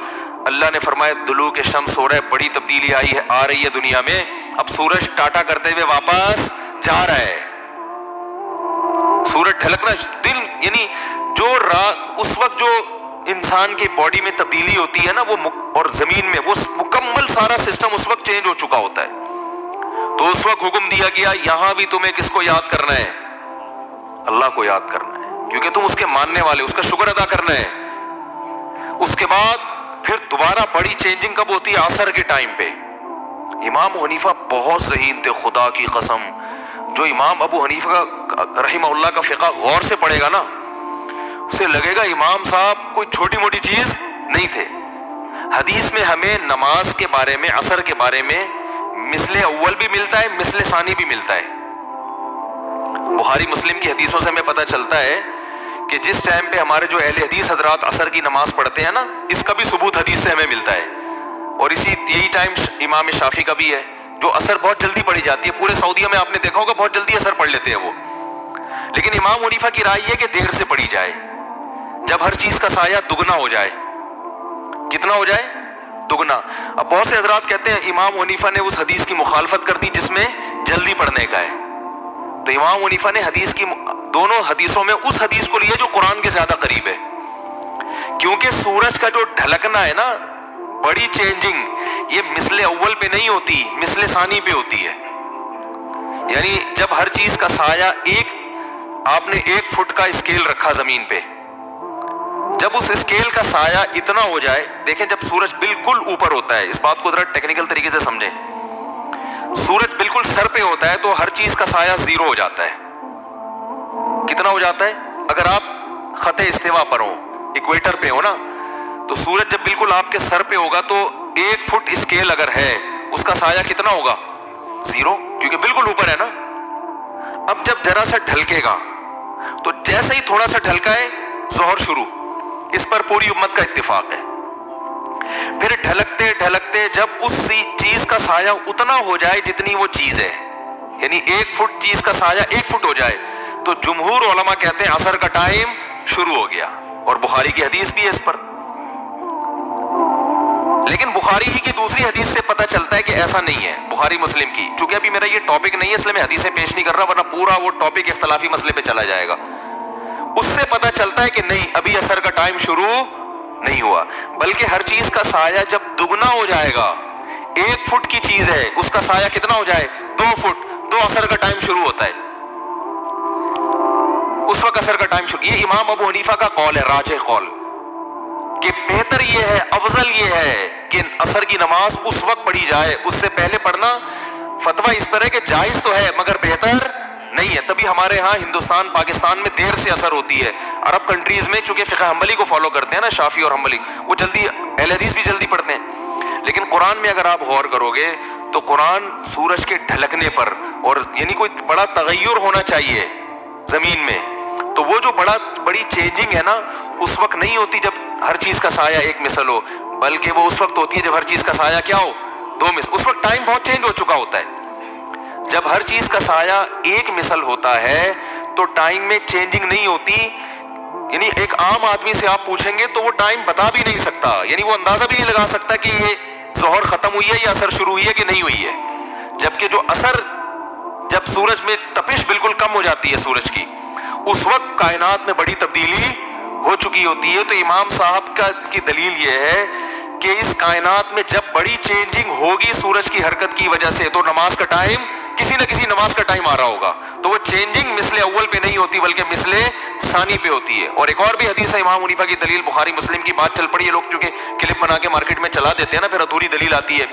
اللہ نے فرمایا دلوک شمس ہو رہا ہے, بڑی تبدیلی آ رہی ہے دنیا میں. اب سورج ٹاٹا کرتے ہوئے واپس جا رہا ہے. سورج ڈھلکنا دن یعنی جو رات اس وقت جو انسان کی باڈی میں تبدیلی ہوتی ہے نا, وہ اور زمین میں وہ مکمل سارا سسٹم اس وقت چینج ہو چکا ہوتا ہے. تو اس وقت حکم دیا گیا یہاں بھی تمہیں کس کو یاد کرنا ہے؟ اللہ کو یاد کرنا ہے، کیونکہ تم اس کے ماننے والے، اس کا شکر ادا کرنا ہے۔ اس کے بعد پھر دوبارہ بڑی چینجنگ کب ہوتی ہے؟ عصر کے ٹائم پہ۔ امام حنیفہ بہت ذہین تھے، خدا کی قسم۔ جو امام ابو حنیفہ کا رحمہ اللہ کا فقہ غور سے پڑھے گا نا، اسے لگے گا امام صاحب کوئی چھوٹی موٹی چیز نہیں تھے۔ حدیث میں ہمیں نماز کے بارے میں، عصر کے بارے میں مثل اول بھی ملتا ہے، مثل ثانی بھی ملتا ہے۔ بخاری مسلم کی حدیثوں سے ہمیں پتہ چلتا ہے کہ جس ٹائم پہ ہمارے جو اہل حدیث حضرات عصر کی نماز پڑھتے ہیں نا، اس کا بھی ثبوت حدیث سے ہمیں ملتا ہے۔ اور یہی ٹائم امام شافعی کا بھی ہے، جو عصر بہت جلدی پڑھی جاتی ہے۔ پورے سعودیہ میں آپ نے دیکھا ہوگا بہت جلدی عصر پڑھ لیتے ہیں وہ، لیکن امام حنیفہ کی رائے یہ کہ دیر سے پڑھی جائے، جب ہر چیز کا سایہ دگنا ہو جائے۔ کتنا ہو جائے؟ دگنا۔ اب بہت سے حضرات کہتے ہیں امام حنیفہ نے اس حدیث کی مخالفت کر دی جس میں جلدی پڑھنے کا ہے، تو امام حنیفہ نے حدیث کی دونوں حدیثوں میں اس حدیث کو لیا جو قرآن کے زیادہ قریب ہے، کیونکہ سورج کا جو ڈھلکنا ہے نا، بڑی چینجنگ یہ مثل اول پہ نہیں ہوتی، مثل ثانی پہ ہوتی ہے۔ یعنی جب ہر چیز کا سایہ آپ نے 1 فٹ کا اسکیل رکھا زمین پہ، جب اس اسکیل کا سایہ اتنا ہو جائے، دیکھیں جب سورج بالکل اوپر ہوتا ہے، اس بات کو ذرا ٹیکنیکل طریقے سے سمجھیں، سورج بالکل سر پہ ہوتا ہے تو ہر چیز کا سایہ 0 ہو جاتا ہے۔ کتنا ہو جاتا ہے؟ اگر آپ خط استوا پر ہو، ایکویٹر پہ ہو نا، تو سورج جب بالکل آپ کے سر پہ ہوگا تو 1 فٹ اسکیل اگر ہے، اس کا سایہ کتنا ہوگا؟ 0، کیونکہ بالکل اوپر ہے نا۔ اب جب ذرا سا ڈھلکے گا تو جیسے ہی تھوڑا سا ڈھلکا ہے ظہر شروع، اس پر پوری امت کا اتفاق ہے۔ پھر ڈھلکتے ڈھلکتے جب اس چیز کا سایہ اتنا ہو جائے جتنی وہ چیز ہے، یعنی 1 فٹ چیز کا سایہ 1 فٹ ہو جائے، تو جمہور علماء کہتے ہیں عصر کا ٹائم شروع ہو گیا، اور بخاری کی حدیث بھی ہے اس پر۔ لیکن بخاری ہی کی دوسری حدیث سے پتہ چلتا ہے کہ ایسا نہیں ہے، بخاری مسلم کی۔ چونکہ ابھی میرا یہ ٹاپک نہیں ہے اس لیے میں حدیثیں پیش نہیں کر رہا، ورنہ پورا وہ ٹاپک اختلافی مسئلے پہ چلا جائے گا۔ اس سے پتہ چلتا ہے کہ نہیں، ابھی عصر کا ٹائم شروع نہیں ہوا، بلکہ ہر چیز کا سایہ جب دگنا ہو جائے گا، 1 فٹ کی چیز ہے اس کا سایہ کتنا ہو جائے؟ 2 فٹ، تو عصر کا ٹائم شروع ہوتا ہے، اس وقت عصر کا ٹائم شروع۔ یہ امام ابو حنیفہ کا قول ہے، راجح قول، کہ بہتر یہ ہے، افضل یہ ہے کہ عصر کی نماز اس وقت پڑھی جائے، اس سے پہلے پڑھنا فتویٰ اس پر ہے کہ جائز تو ہے مگر بہتر نہیں ہے۔ تبھی ہمارے ہاں ہندوستان پاکستان میں دیر سے عصر ہوتی ہے۔ عرب کنٹریز میں چونکہ فقہ حنبلی کو فالو کرتے ہیں نا، شافعی اور حنبلی، وہ جلدی اہل حدیث بھی جلدی پڑھتے ہیں۔ لیکن قرآن میں اگر آپ غور کرو گے تو قرآن سورج کے ڈھلکنے پر، اور یعنی کوئی بڑا تغیر ہونا چاہیے زمین میں، تو وہ جو بڑی چینجنگ ہے نا، اس وقت نہیں ہوتی جب ہر چیز کا سایہ 1 مثل ہو، بلکہ وہ اس وقت ہوتی ہے جب ہر چیز کا سایہ کیا ہو؟ 2 مثل۔ اس وقت ٹائم بہت چینج ہو چکا ہوتا ہے۔ جب ہر چیز کا سایہ 1 مثل ہوتا ہے تو ٹائم میں چینجنگ نہیں ہوتی، یعنی ایک عام آدمی سے آپ پوچھیں گے تو وہ ٹائم بتا بھی نہیں سکتا، یعنی وہ اندازہ بھی نہیں لگا سکتا کہ یہ ظہر ختم ہوئی ہے یا عصر شروع ہوئی ہے کہ نہیں ہوئی ہے۔ جبکہ جو عصر، جب سورج میں تپش بالکل کم ہو جاتی ہے سورج کی، اس وقت کائنات میں بڑی تبدیلی ہو چکی ہوتی ہے۔ تو امام صاحب کی دلیل یہ ہے کہ اس کائنات میں جب بڑی چینجنگ ہوگی سورج کی حرکت کی وجہ سے، تو نماز کا ٹائم، کسی نہ کسی نماز کا ٹائم آ رہا ہوگا، تو وہ چینجنگ مثل اول پہ نہیں ہوتی بلکہ مثل ثانی پہ ہوتی ہے۔ اور ایک اور بھی حدیث ہے امام حنیفہ کی دلیل، بخاری مسلم کی بات چل پڑی ہے، لوگ چونکہ کلپ بنا کے مارکیٹ میں چلا دیتے ہیں نا، پھر ادھوری دلیل آتی ہے۔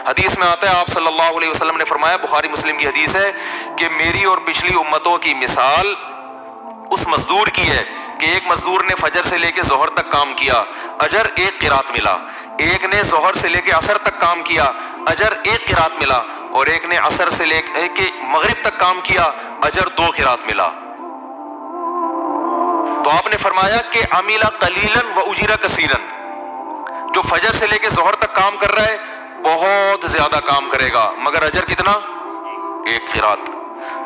حدیث میں آتا ہے آپ صلی اللہ علیہ وسلم نے فرمایا، بخاری مسلم کی حدیث ہے، کہ میری اور پچھلی امتوں کی مثال اس مزدور کی ہے کہ ایک مزدور نے فجر سے لے کے ظہر تک کام کیا، اجر 1 قرات ملا۔ ایک نے ظہر سے لے کے عصر تک کام کیا، اجر 1 قرات ملا۔ اور ایک نے عصر سے لے کے مغرب تک کام کیا، اجر 2 قرات ملا۔ تو آپ نے فرمایا کہ عمل قلیلا و اجر کثیرا، جو فجر سے لے کے ظہر تک کام کر رہا ہے بہت زیادہ کام کرے گا، مگر اجر کتنا؟ 1 قرات۔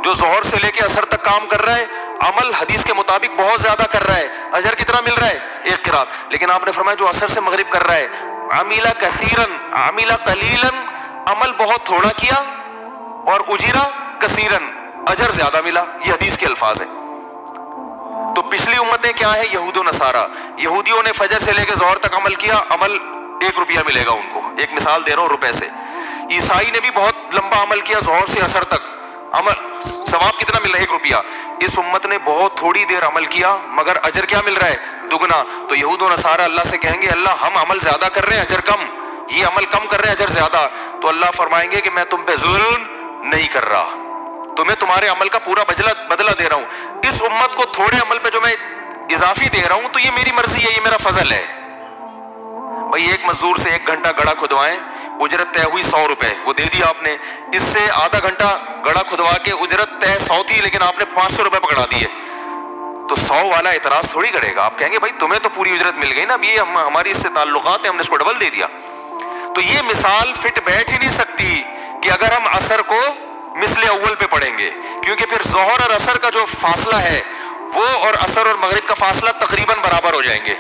جو ظہر سے لے کے عصر تک کام کر رہا ہے، عمل حدیث کے مطابق بہت زیادہ کر رہا ہے، اجر کتنا مل رہا ہے؟ 1 قرات۔ لیکن آپ نے فرمایا جو عصر سے مغرب کر رہا ہے، عمل کثیرا، عمل قلیلا، عمل بہت تھوڑا کیا، اور اجرا کثیرا، اجر زیادہ ملا۔ یہ حدیث کے الفاظ ہیں۔ تو پچھلی امتیں کیا ہیں؟ یہود و نصارہ۔ یہودیوں نے فجر سے لے کے ظہر تک عمل کیا، عمل 1 روپیہ ملے گا ان کو، ایک مثال دے رہا ہوں روپے سے۔ عیسائی نے بھی بہت لمبا عمل کیا ظہر سے عصر تک، عمل ثواب کتنا مل رہا ہے؟ 1 روپیہ۔ اس امت نے بہت تھوڑی دیر عمل کیا مگر اجر کیا مل رہا ہے؟ دگنا۔ تو یہود و نصارہ اللہ سے کہیں گے اللہ ہم عمل زیادہ کر رہے ہیں اجر کم، یہ عمل کم کر رہے ہیں اجر زیادہ، تو اللہ فرمائیں گے کہ میں تم پہ ظلم نہیں کر رہا، تمہیں تمہارے عمل کا پورا بدلہ دے رہا ہوں، اس امت کو تھوڑے عمل پہ جو میں اضافی دے رہا ہوں تو یہ میری مرضی ہے، یہ میرا فضل ہے۔ بھائی ایک مزدور سے 1 گھنٹہ گڑھا کھدوائیں، اجرت طے ہوئی 100 روپے، وہ دے دیا آپ نے۔ اس سے آدھا گھنٹہ گڑھا کھدوا کے اجرت طے 100 تھی لیکن آپ نے 500 روپے پکڑا دیے، تو 100 والا اعتراض تھوڑی کرے گا، آپ کہیں گے بھائی تمہیں تو پوری اجرت مل گئی نا، اب یہ ہماری اس سے تعلقات ہیں، ہم نے اس کو ڈبل دے دیا۔ تو یہ مثال فٹ بیٹھ ہی نہیں سکتی کہ اگر ہم عصر کو مثل اول پہ پڑھیں گے، کیونکہ پھر ظہر اور عصر کا جو فاصلہ ہے وہ اور عصر اور مغرب کا فاصلہ تقریباً برابر ہو جائیں گے۔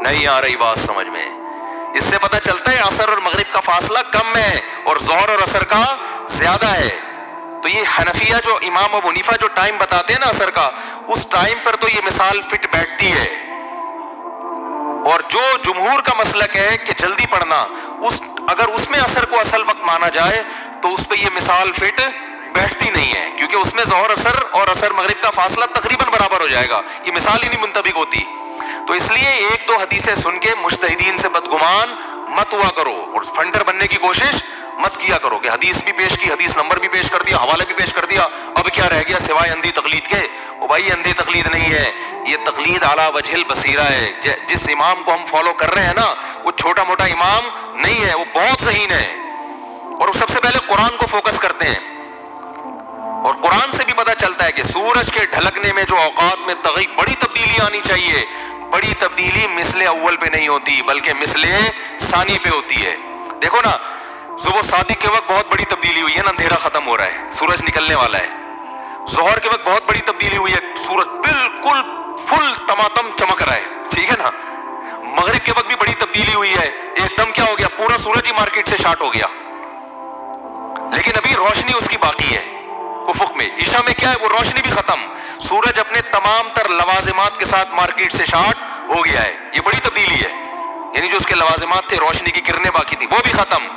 نہیں آ رہی بات سمجھ میں؟ اس سے پتہ چلتا ہے عصر اور مغرب کا فاصلہ کم ہے اور ظہر اور عصر کا زیادہ ہے۔ تو یہ حنفیہ جو امام ابو حنیفہ جو ٹائم بتاتے ہیں نا عصر کا، اس ٹائم پر تو یہ مثال فٹ بیٹھتی ہے، اور جو جمہور کا مسلک ہے کہ جلدی پڑھنا، اگر اس میں عصر کو اصل وقت مانا جائے تو اس پہ یہ مثال فٹ بیٹھتی نہیں ہے، کیونکہ اس میں ظہر عصر اور عصر مغرب کا فاصلہ تقریباً برابر ہو جائے گا، یہ مثال ہی نہیں منطبق ہوتی۔ تو اس لیے 1-2 حدیثیں سن کے مجتہدین سے بدگمان مت ہوا کرو اور فنڈر بننے کی کوشش مت کیا کرو کہ حدیث بھی پیش کی، حدیث نمبر بھی پیش کر دیا، حوالے بھی پیش کر دیا، اب کیا رہ گیا سوائے اندھی تقلید کے؟ وہ بھائی اندھی تقلید نہیں ہے، یہ تقلید اعلیٰ وجہ البصیرہ ہے۔ جس امام کو ہم فالو کر رہے ہیں نا وہ چھوٹا موٹا امام نہیں ہے، وہ بہت ذہین ہے، اور وہ سب سے پہلے قرآن کو فوکس کرتے ہیں، اور قرآن سے بھی پتہ چلتا ہے کہ سورج کے ڈھلکنے میں جو اوقات میں بڑی تبدیلی آنی چاہیے، بڑی تبدیلی مثل اول پہ نہیں ہوتی بلکہ مثل ثانی پہ ہوتی ہے۔ دیکھو نا صبح صادق کے وقت بہت بڑی تبدیلی ہوئی ہے نا، اندھیرا ختم ہو رہا ہے، سورج نکلنے والا ہے۔ ظہر کے وقت بہت بڑی تبدیلی ہوئی ہے، سورج بالکل فل تماتم چمک رہا ہے، ٹھیک ہے نا۔ مغرب کے وقت بھی بڑی تبدیلی ہوئی ہے، ایک دم کیا ہو گیا، پورا سورج ہی مارکیٹ سے شارٹ ہو گیا، لیکن ابھی روشنی اس کی باقی ہے افق میں۔ عشاء میں کیا ہے، وہ روشنی بھی ختم، سورج اپنے تمام تر لوازمات کے ساتھ مارکیٹ سے شارٹ ہو گیا ہے، یہ بڑی تبدیلی ہے، یعنی جو اس کے لوازمات تھے، روشنی کی کرنیں باقی تھی، وہ بھی ختم۔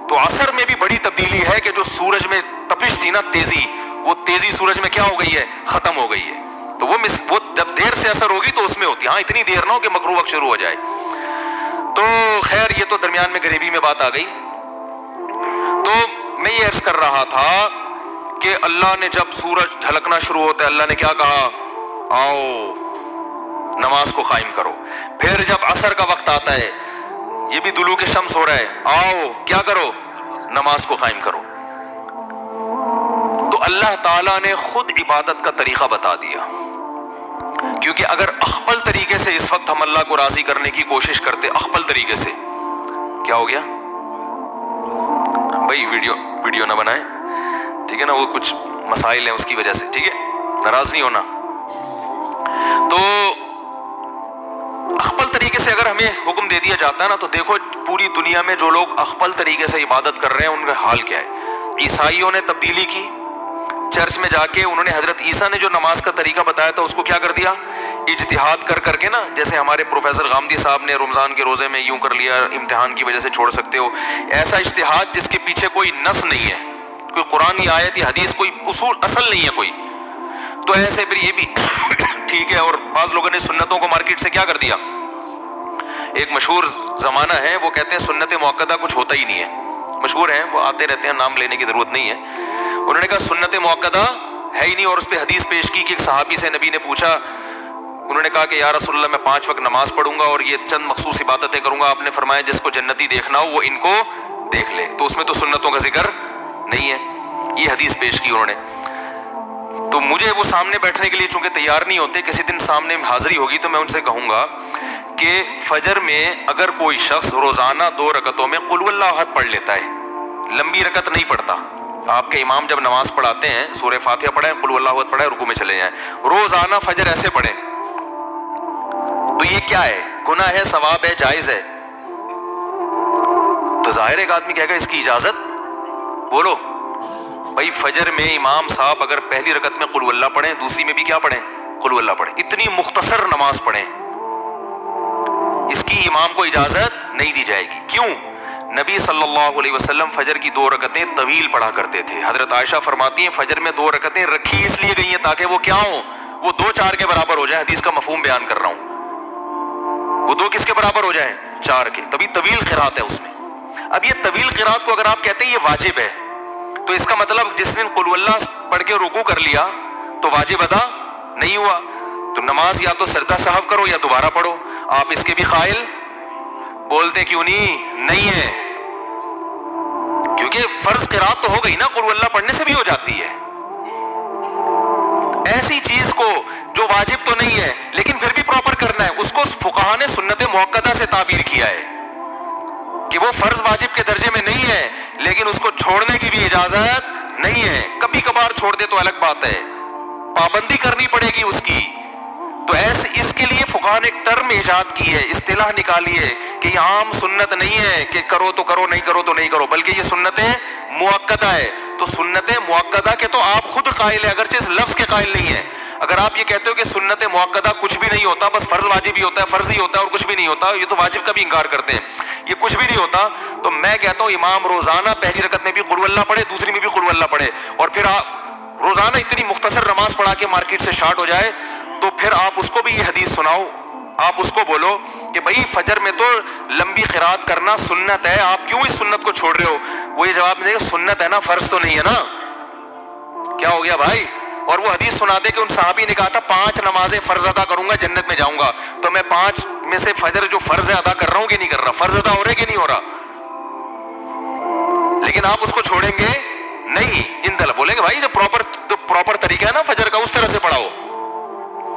تو عصر میں بھی بڑی تبدیلی ہے کہ جو سورج میں تپش تھی نا، تیزی، وہ تیزی سورج میں کیا ہو گئی ہے، ختم ہو گئی ہے۔ تو وہ جب دیر سے اثر ہوگی تو اس میں ہوتی ہے، ہاں اتنی دیر نہ ہو کہ مکروہ وقت شروع ہو جائے۔ تو خیر یہ تو درمیان میں غریبی میں بات آ گئی۔ تو میں یہ عرض کر رہا تھا کہ اللہ نے جب سورج ڈھلکنا شروع ہوتا ہے، اللہ نے کیا کہا، آؤ نماز کو قائم کرو۔ پھر جب عصر کا وقت آتا ہے، یہ بھی دلوک شمس ہو رہا ہے، آؤ کیا کرو، نماز کو قائم کرو۔ تو اللہ تعالیٰ نے خود عبادت کا طریقہ بتا دیا، کیونکہ اگر اخپل طریقے سے اس وقت ہم اللہ کو راضی کرنے کی کوشش کرتے، اخپل طریقے سے، کیا ہو گیا بھائی، ویڈیو نہ بنائیں، ٹھیک ہے نا، وہ کچھ مسائل ہیں اس کی وجہ سے، ٹھیک ہے، ناراض نہیں ہونا۔ تو اخپل طریقے سے اگر ہمیں حکم دے دیا جاتا ہے نا، تو دیکھو پوری دنیا میں جو لوگ اخپل طریقے سے عبادت کر رہے ہیں ان کا حال کیا ہے۔ عیسائیوں نے تبدیلی کی، چرچ میں جا کے انہوں نے حضرت عیسیٰ نے جو نماز کا طریقہ بتایا تھا اس کو کیا کر دیا، اجتہاد کر کے نا، جیسے ہمارے پروفیسر غامدی صاحب نے رمضان کے روزے میں یوں کر لیا، امتحان کی وجہ سے چھوڑ سکتے ہو، ایسا اجتہاد جس کے پیچھے کوئی نص نہیں ہے، کوئی قرآن کی آیت یا حدیث، کوئی اصول اصل نہیں ہے کوئی، تو ایسے پھر یہ بھی ٹھیک ہے۔ اور بعض لوگوں نے سنتوں کو مارکیٹ سے کیا کر دیا، ایک مشہور زمانہ ہے، وہ کہتے ہیں سنت موقدہ کچھ ہوتا ہی نہیں ہے، مشہور ہیں وہ، آتے رہتے ہیں، نام لینے کی ضرورت نہیں ہے۔ انہوں نے کہا سنت موقدہ ہے ہی نہیں، اور اس پہ حدیث پیش کی کہ ایک صحابی سے نبی نے پوچھا، انہوں نے کہا کہ یا رسول اللہ میں 5 وقت نماز پڑھوں گا اور یہ چند مخصوص عبادتیں کروں گا، آپ نے فرمایا جس کو جنتی دیکھنا ہو وہ ان کو دیکھ لے، تو اس میں تو سنتوں کا ذکر نہیں ہے، یہ حدیث پیش کی انہوں نے۔ تو مجھے وہ سامنے بیٹھنے کے لیے چونکہ تیار نہیں ہوتے، کسی دن سامنے حاضری ہوگی تو میں ان سے کہوں گا کہ فجر میں اگر کوئی شخص روزانہ 2 رکعتوں میں قل واللہ احد پڑھ لیتا ہے، لمبی رکعت نہیں پڑھتا، آپ کے امام جب نماز پڑھاتے ہیں سورہ فاتحہ پڑھیں، قل واللہ احد پڑھیں، رکوع میں چلے جائیں، روزانہ فجر ایسے پڑھیں، تو یہ کیا ہے، گناہ ہے، ثواب ہے، جائز ہے؟ تو ظاہر ایک آدمی کہے گا اس کی اجازت، بولو بھائی فجر میں امام صاحب اگر پہلی رکعت میں قل واللہ پڑھیں، دوسری میں بھی کیا پڑھیں، قل واللہ پڑھیں، اتنی مختصر نماز پڑھیں، اس کی امام کو اجازت نہیں دی جائے گی۔ کیوں؟ نبی صلی اللہ علیہ وسلم فجر کی 2 رکعتیں طویل پڑھا کرتے تھے. حضرت عائشہ فرماتی ہیں فجر میں 2 رکعتیں رکھی اس لیے گئی ہیں تاکہ وہ کیا ہوں, وہ 2 4 کے برابر ہو جائیں. حدیث کا مفہوم بیان کر رہا ہوں, وہ 2 کس کے برابر ہو جائیں, 4 کے. تبھی طویل قرات ہے اس میں. اب یہ طویل قرات کو اگر آپ کہتے ہیں یہ واجب ہے, تو اس کا مطلب جس نے قل اللہ پڑھ کے رکوع کر لیا تو واجب ادا نہیں ہوا. تو نماز یا تو سجدہ سہو کرو یا دوبارہ پڑھو. آپ اس کے بھی قائل بولتے کیوں نہیں ہے, کیونکہ فرض قرات تو ہو گئی نا, قل اللہ پڑھنے سے بھی ہو جاتی ہے. ایسی چیز کو جو واجب تو نہیں ہے لیکن پھر بھی پراپر کرنا ہے, اس کو فقہا نے سنت مؤکدہ سے تعبیر کیا ہے کہ وہ فرض واجب کے درجے میں نہیں ہے لیکن اس کو چھوڑنے کی بھی اجازت نہیں ہے. کبھی کبھار چھوڑ دے تو الگ بات ہے, پابندی کرنی پڑے گی اس کی. تو ایسے اس کے لیے فقہا نے ایک ٹرم ایجاد کی ہے, اصطلاح نکالی ہے کہ یہ عام سنت نہیں ہے کہ کرو تو کرو, نہیں کرو تو نہیں کرو, بلکہ یہ سنت مؤکدہ ہے. تو سنت مؤکدہ کے تو آپ خود قائل ہے, اگرچہ اس لفظ کے قائل نہیں ہے. اگر آپ یہ کہتے ہو کہ سنت مؤکدہ کچھ بھی نہیں ہوتا, بس فرض واجب ہی ہوتا ہے, فرض ہی ہوتا ہے اور کچھ بھی نہیں ہوتا, یہ تو واجب کا بھی انکار کرتے ہیں, یہ کچھ بھی نہیں ہوتا, تو میں کہتا ہوں امام روزانہ پہلی رکعت میں بھی قل اللہ پڑھے, دوسری میں بھی قل اللہ پڑھے, اور پھر آپ روزانہ اتنی مختصر نماز پڑھا کے مارکیٹ سے شارٹ ہو جائے, تو پھر آپ اس کو بھی یہ حدیث سناؤ, آپ اس کو بولو کہ بھائی فجر میں تو لمبی قرات کرنا سنت ہے, آپ کیوں اس سنت کو چھوڑ رہے ہو. وہ یہ جواب دے گا سنت ہے نا, فرض تو نہیں ہے نا. کیا ہو گیا بھائی. اور وہ حدیث سنا دے کہ ان صحابی نے کہا تھا 5 نمازیں فرض ادا کروں گا جنت میں جاؤں گا, تو میں 5 میں سے فجر جو فرض ہے ادا کر رہا ہوں کہ نہیں کر رہا, فرض ادا ہو رہا ہے کہ نہیں ہو رہا, لیکن آپ اس کو چھوڑیں گے نہیں. ان دل بولیں گے بھائی جو پراپر طریقہ ہے نا فجر کا, اس طرح سے پڑھاؤ,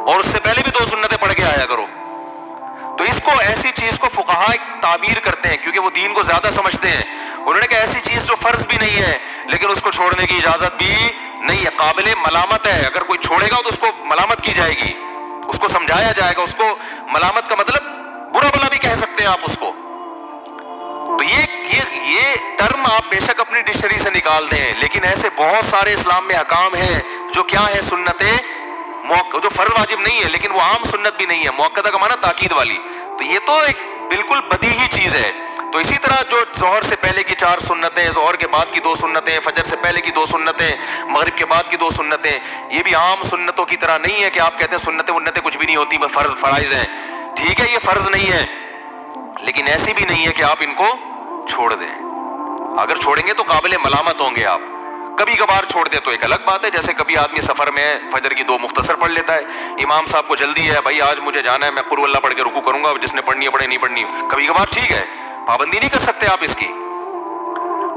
اور اس سے پہلے بھی 2 سنتیں پڑھ کے آیا کرو. تو اس کو ایسی چیز کو فقہا تعبیر کرتے ہیں کیونکہ وہ دین کو زیادہ سمجھتے ہیں. انہوں نے کہا ایسی چیز جو فرض بھی نہیں ہے لیکن اس کو چھوڑنے کی اجازت بھی نہیں ہے, قابل ملامت ہے. اگر کوئی چھوڑے گا تو اس کو ملامت کی جائے گی, اس کو سمجھایا جائے گا. اس کو ملامت کا مطلب برا بلا بھی کہہ سکتے ہیں آپ اس کو. تو یہ ٹرم آپ بے شک اپنی ڈکشنری سے نکال دیں, لیکن ایسے بہت سارے اسلام میں احکام ہیں جو کیا ہے سنت جو فرض واجب نہیں ہے لیکن وہ عام سنت بھی نہیں ہے. مؤکدہ کا معنی تاکید والی, تو یہ تو ایک بالکل بدیہی چیز ہے. تو اسی طرح جو ظہر سے پہلے کی 4 سنتیں, ظہر کے بعد کی 2 سنتیں, فجر سے پہلے کی 2 سنتیں, مغرب کے بعد کی 2 سنتیں, یہ بھی عام سنتوں کی طرح نہیں ہے کہ آپ کہتے ہیں سنتیں کچھ بھی نہیں ہوتی, فرائض ہیں. ٹھیک ہے یہ فرض نہیں ہے لیکن ایسی بھی نہیں ہے کہ آپ ان کو چھوڑ دیں. اگر چھوڑیں گے تو قابل ملامت ہوں گے آپ. کبھی کبھار چھوڑ دے تو ایک الگ بات ہے, جیسے کبھی آدمی سفر میں فجر کی 2 مختصر پڑھ لیتا ہے, امام صاحب کو جلدی ہے بھائی آج مجھے جانا ہے, میں قل اللہ پڑھ کے رکوع کروں گا, جس نے پڑھنی ہے پڑھے, نہیں پڑھنی کبھی کبھار ٹھیک ہے, پابندی نہیں کر سکتے آپ اس کی.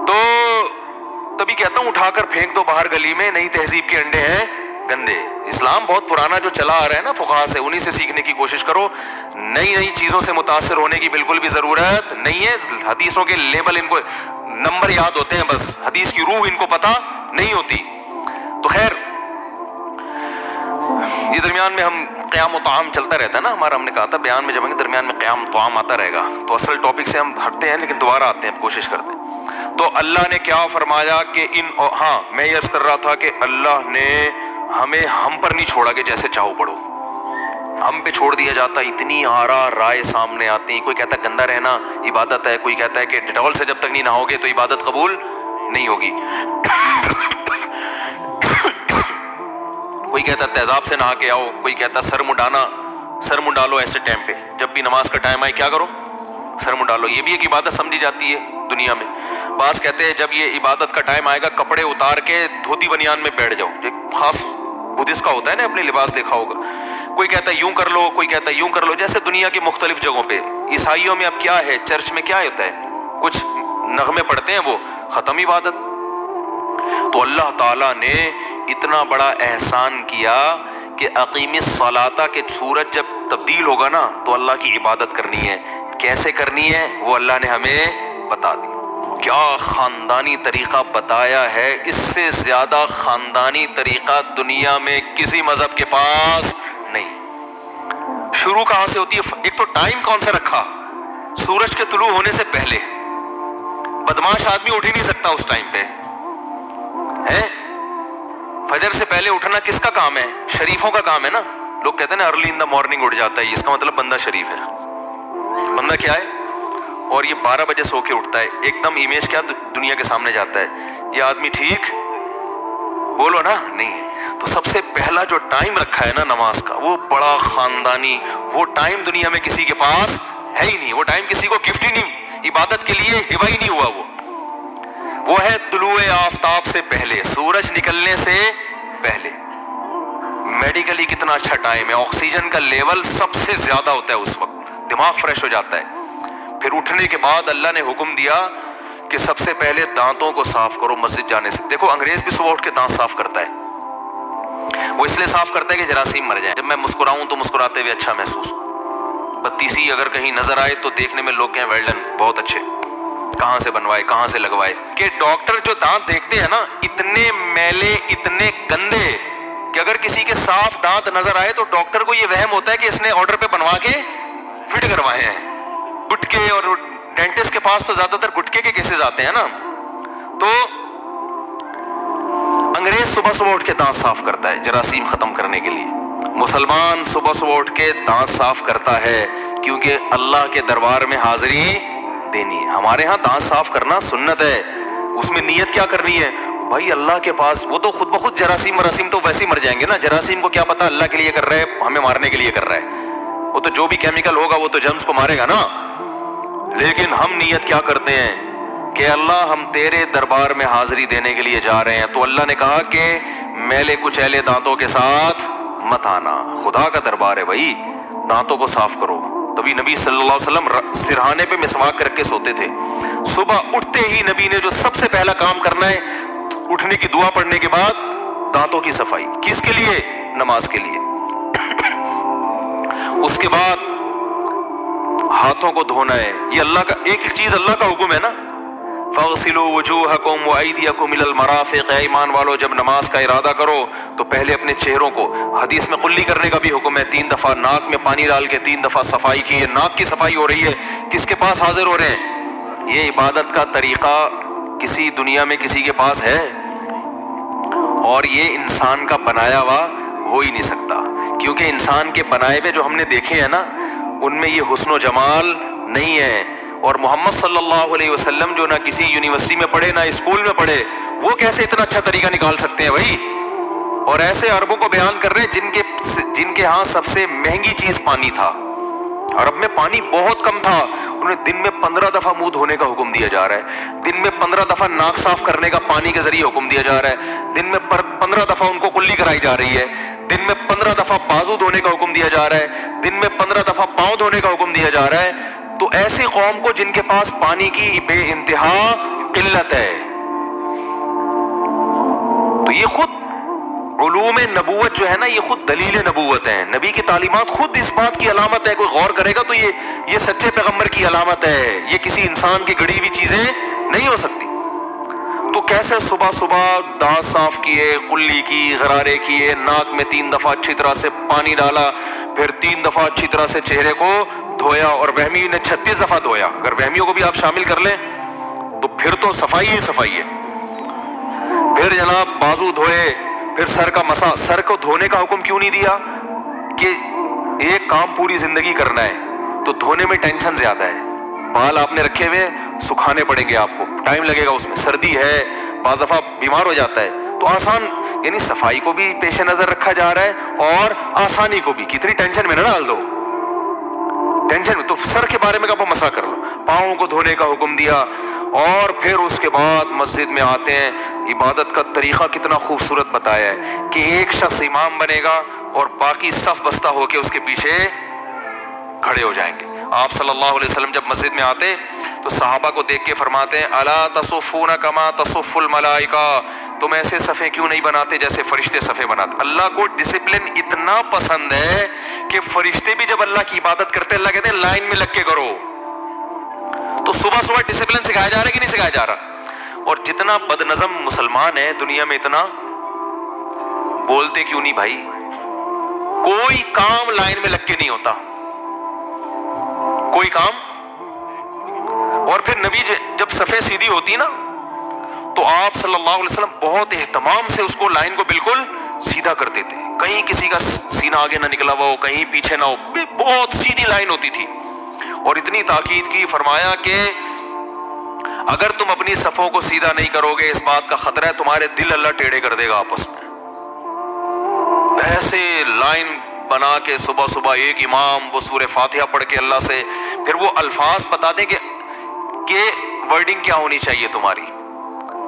تو تبھی کہتا ہوں اٹھا کر پھینک دو باہر گلی میں, نئی تہذیب کے انڈے ہیں گندے. اسلام بہت پرانا جو چلا آ رہا ہے نا فقہا سے, انہی سے سیکھنے کی کوشش کرو. نئی چیزوں سے متاثر ہونے کی بالکل بھی ضرورت نہیں ہے. حدیثوں کے لیبل ان کو نمبر یاد ہوتے ہیں بس, حدیث کی روح ان کو پتہ نہیں ہوتی. تو خیر یہ درمیان میں ہم قیام و طعام چلتا رہتا ہے نا ہمارا, ہم نے کہا تھا بیان میں جب آئیں گے درمیان میں قیام و طعام آتا رہے گا. تو اصل ٹاپک سے ہم ہٹتے ہیں لیکن دوبارہ آتے ہیں, کوشش کرتے ہیں. تو اللہ نے کیا فرمایا کہ میں یہ عرض کر رہا تھا کہ اللہ نے ہمیں ہم پر نہیں چھوڑا کہ جیسے چاہو پڑھو, ہم پہ چھوڑ دیا جاتا. اتنی آراء رائے سامنے آتی, کوئی کہتا ہے گندا رہنا عبادت ہے, کوئی کہتا ہے کہ ڈیٹول سے جب تک نہیں نہاؤ گے تو عبادت قبول نہیں ہوگی, کوئی کہتا ہے تیزاب سے نہا کے آؤ, کوئی کہتا ہے سر منڈالو ایسے ٹائم پہ, جب بھی نماز کا ٹائم آئے کیا کرو سر منڈالو. یہ بھی ایک عبادت سمجھی جاتی ہے دنیا میں. بعض کہتے ہیں جب یہ عبادت کا ٹائم آئے گا کپڑے اتار کے دھوتی بنیان میں بیٹھ جاؤ, ایک خاص بدھسٹ کا ہوتا ہے نا, اپنے لباس دیکھا ہوگا. کوئی کہتا ہے یوں کر لو, کوئی کہتا ہے یوں کر لو, جیسے دنیا کی مختلف جگہوں پہ. عیسائیوں میں اب کیا ہے, چرچ میں کیا ہوتا ہے, کچھ نغمے پڑھتے ہیں وہ ختم عبادت. تو اللہ تعالیٰ نے اتنا بڑا احسان کیا کہ اقیم الصلاۃ کے سورج جب تبدیل ہوگا نا تو اللہ کی عبادت کرنی ہے. کیسے کرنی ہے وہ اللہ نے ہمیں بتا دی. کیا خاندانی طریقہ بتایا ہے, اس سے زیادہ خاندانی طریقہ دنیا میں کسی مذہب کے پاس نہیں. شروع کہاں سے ہوتی ہے, ایک تو ٹائم کون سا رکھا, سورج کے طلوع ہونے سے پہلے. بدماش آدمی اٹھ ہی نہیں سکتا اس ٹائم پہ ہے. فجر سے پہلے اٹھنا کس کا کام ہے, شریفوں کا کام ہے نا. لوگ کہتے ہیں نا ارلی ان دا مارننگ اٹھ جاتا ہے, اس کا مطلب بندہ شریف ہے. بندہ کیا ہے, اور یہ 12 بجے سو کے اٹھتا ہے، ایک دم امیج کیا دنیا کے سامنے جاتا ہے، یہ آدمی ٹھیک بولو نا نہیں ہے۔ تو سب سے پہلا جو ٹائم رکھا ہے نا نماز کا، وہ بڑا خاندانی، وہ ٹائم دنیا میں کسی کے پاس ہے ہی نہیں، وہ ٹائم کسی کو گفٹ ہی نہیں، عبادت کے لیے ہبہ ہی نہیں ہوا۔ وہ ہے طلوع آفتاب سے پہلے، سورج نکلنے سے پہلے۔ میڈیکلی کتنا اچھا ٹائم ہے، آکسیجن کا لیول سب سے زیادہ ہوتا ہے اس وقت، دماغ فریش ہو جاتا ہے۔ پھر اٹھنے کے بعد اللہ نے حکم دیا کہ سب سے پہلے دانتوں کو صاف کرو مسجد جانے سے۔ دیکھو انگریز بھی صبح اٹھ کے دانت صاف کرتا ہے، وہ اس لیے صاف کرتا ہے کہ جراثیم مر جائیں۔ جب میں مسکراؤں تو مسکراتے ہوئے اچھا محسوس ہو، بتیسی اگر کہیں نظر آئے تو دیکھنے میں لوگ کہیں ویل ڈن، بہت اچھے، کہاں سے بنوائے کہاں سے لگوائے۔ کہ ڈاکٹر جو دانت دیکھتے ہیں نا، اتنے میلے اتنے گندے کہ اگر کسی کے صاف دانت نظر آئے تو ڈاکٹر کو یہ وہم ہوتا ہے کہ اس نے آرڈر پہ بنوا کے فٹ کروائے ہیں۔ گٹکے، اور ڈینٹسٹ کے پاس تو زیادہ تر گٹکے کے کیسز آتے ہیں نا۔ تو انگریز صبح صبح اٹھ کے دانت صاف کرتا ہے جراثیم ختم کرنے کے لیے، مسلمان صبح صبح اٹھ کے دانت صاف کرتا ہے کیونکہ اللہ کے دربار میں حاضری دینی ہے۔ ہمارے ہاں دانت صاف کرنا سنت ہے، اس میں نیت کیا کرنی ہے بھائی؟ اللہ کے پاس وہ تو خود بخود جراثیم تو ویسے ہی مر جائیں گے نا۔ جراثیم کو کیا پتا اللہ کے لیے کر رہا ہے ہمیں مارنے کے لیے کر رہا ہے، وہ تو جو بھی کیمیکل ہوگا وہ تو جرمز کو مارے گا نا۔ لیکن ہم نیت کیا کرتے ہیں کہ اللہ ہم تیرے دربار میں حاضری دینے کے لیے جا رہے ہیں، تو اللہ نے کہا کہ میلے کچیلے دانتوں کے ساتھ مت آنا، خدا کا دربار ہے بھائی، دانتوں کو صاف کرو۔ تبھی نبی صلی اللہ علیہ وسلم سرہانے پہ مسواک کر کے سوتے تھے۔ صبح اٹھتے ہی نبی نے جو سب سے پہلا کام کرنا ہے، اٹھنے کی دعا پڑھنے کے بعد دانتوں کی صفائی۔ کس کے لیے؟ نماز کے لیے۔ اس کے بعد ہاتھوں کو دھونا ہے، یہ اللہ کا ایک چیز، اللہ کا حکم ہے نا، فَاغْسِلُوا وُجُوهَكُمْ وَأَيْدِيَكُمْ إِلَى الْمَرَافِقِ۔ اے ایمان والو جب نماز کا ارادہ کرو تو پہلے اپنے چہروں کو، حدیث میں قلی کرنے کا بھی حکم ہے، 3 دفعہ ناک میں پانی ڈال کے 3 دفعہ صفائی کی ہے۔ ناک کی صفائی ہو رہی ہے، کس کے پاس حاضر ہو رہے ہیں؟ یہ عبادت کا طریقہ کسی دنیا میں کسی کے پاس ہے؟ اور یہ انسان کا بنایا ہوا ہو ہی نہیں سکتا، کیونکہ انسان کے بنائے ہوئے جو ہم نے دیکھے ہیں نا، ان میں یہ حسن و جمال نہیں ہے۔ اور محمد صلی اللہ علیہ وسلم جو نہ کسی یونیورسٹی میں پڑھے نہ اسکول میں پڑھے، وہ کیسے اتنا اچھا طریقہ نکال سکتے ہیں بھائی؟ اور ایسے عربوں کو بیان کر رہے ہیں جن کے ہاں سب سے مہنگی چیز پانی تھا۔ عرب میں پانی بہت کم تھا، انہیں دن میں 15 دفعہ منہ دھونے کا حکم دیا جا رہا ہے، دن میں 15 دفعہ ناک صاف کرنے کا پانی کے ذریعے حکم دیا جا رہا ہے، دن میں 15 دفعہ ان کو کلی کرائی جا رہی ہے، دن میں 15 دفعہ بازو دھونے کا حکم دیا جا رہا ہے، دن میں 15 دفعہ پاؤں دھونے کا حکم دیا جا رہا ہے۔ تو ایسی قوم کو جن کے پاس پانی کی بے انتہا قلت ہے، تو یہ خود علوم نبوت جو ہے نا، یہ خود دلیل نبوت ہے، نبی کی تعلیمات خود اس بات کی علامت ہے۔ کوئی غور کرے گا تو یہ سچے پیغمبر کی علامت ہے، یہ کسی انسان کی گڑی ہوئی چیزیں نہیں ہو سکتی۔ تو کیسے صبح صبح دانت صاف کیے، کلی کی، غرارے کیے، ناک میں 3 دفعہ اچھی طرح سے پانی ڈالا، پھر 3 دفعہ اچھی طرح سے چہرے کو دھویا، اور وہمی نے 36 دفعہ دھویا۔ اگر وہمیوں کو بھی آپ شامل کر لیں تو پھر تو صفائی ہی صفائی ہے۔ پھر جناب بازو دھوئے، پھر سر کا مسا۔ سر کو دھونے کا حکم کیوں نہیں دیا؟ کہ ایک کام پوری زندگی کرنا ہے تو دھونے میں ٹینشن زیادہ ہے۔ بال آپ نے رکھے ہوئے، سکھانے پڑیں گے آپ کو، ٹائم لگے گا، اس میں سردی ہے، بعض دفعہ بیمار ہو جاتا ہے، تو آسان، یعنی صفائی کو بھی پیش نظر رکھا جا رہا ہے اور آسانی کو بھی۔ کتنی ٹینشن میں نہ ڈال دو، ٹینشن میں تو سر کے بارے میں آپ مسا کر لو۔ پاؤں کو دھونے کا حکم دیا، اور پھر اس کے بعد مسجد میں آتے ہیں۔ عبادت کا طریقہ کتنا خوبصورت بتایا ہے کہ ایک شخص امام بنے گا اور باقی صف بستہ ہو کے اس کے پیچھے کھڑے ہو جائیں گے۔ آپ صلی اللہ علیہ وسلم جب مسجد میں آتے تو صحابہ کو دیکھ کے فرماتے ہیں الا تصفون کما تصف الملائکہ، تم ایسے صفیں کیوں نہیں بناتے جیسے فرشتے صفیں بناتے؟ اللہ کو ڈسپلن اتنا پسند ہے کہ فرشتے بھی جب اللہ کی عبادت کرتے اللہ کہتے ہیں لائن میں لگ کے کرو۔ تو صبح صبح ڈسپلن سکھایا جا رہا ہے کہ نہیں سکھایا جا رہا؟ اور جتنا بد نظم مسلمان ہے دنیا میں، اتنا بولتے کیوں نہیں بھائی؟ کوئی کام لائن میں لگ کے نہیں ہوتا، کوئی کام۔ اور پھر نبی جب صفیں سیدھی ہوتی نا تو آپ صلی اللہ علیہ وسلم بہت اہتمام سے اس کو لائن کو بالکل سیدھا کرتے تھے، کہیں کسی کا سینہ آگے نہ نکلا ہوا ہو، کہیں پیچھے نہ ہو، بہت سیدھی لائن ہوتی تھی۔ اور اتنی تاکید کی، فرمایا کہ اگر تم اپنی صفوں کو سیدھا نہیں کرو گے اس بات کا خطرہ ہے تمہارے دل اللہ ٹیڑھے کر دے گا آپس میں. ایسے لائن بنا کے صبح صبح ایک امام وہ سورہ فاتحہ پڑھ کے اللہ سے پھر وہ الفاظ بتا دیں کہ ورڈنگ کیا ہونی چاہیے تمہاری.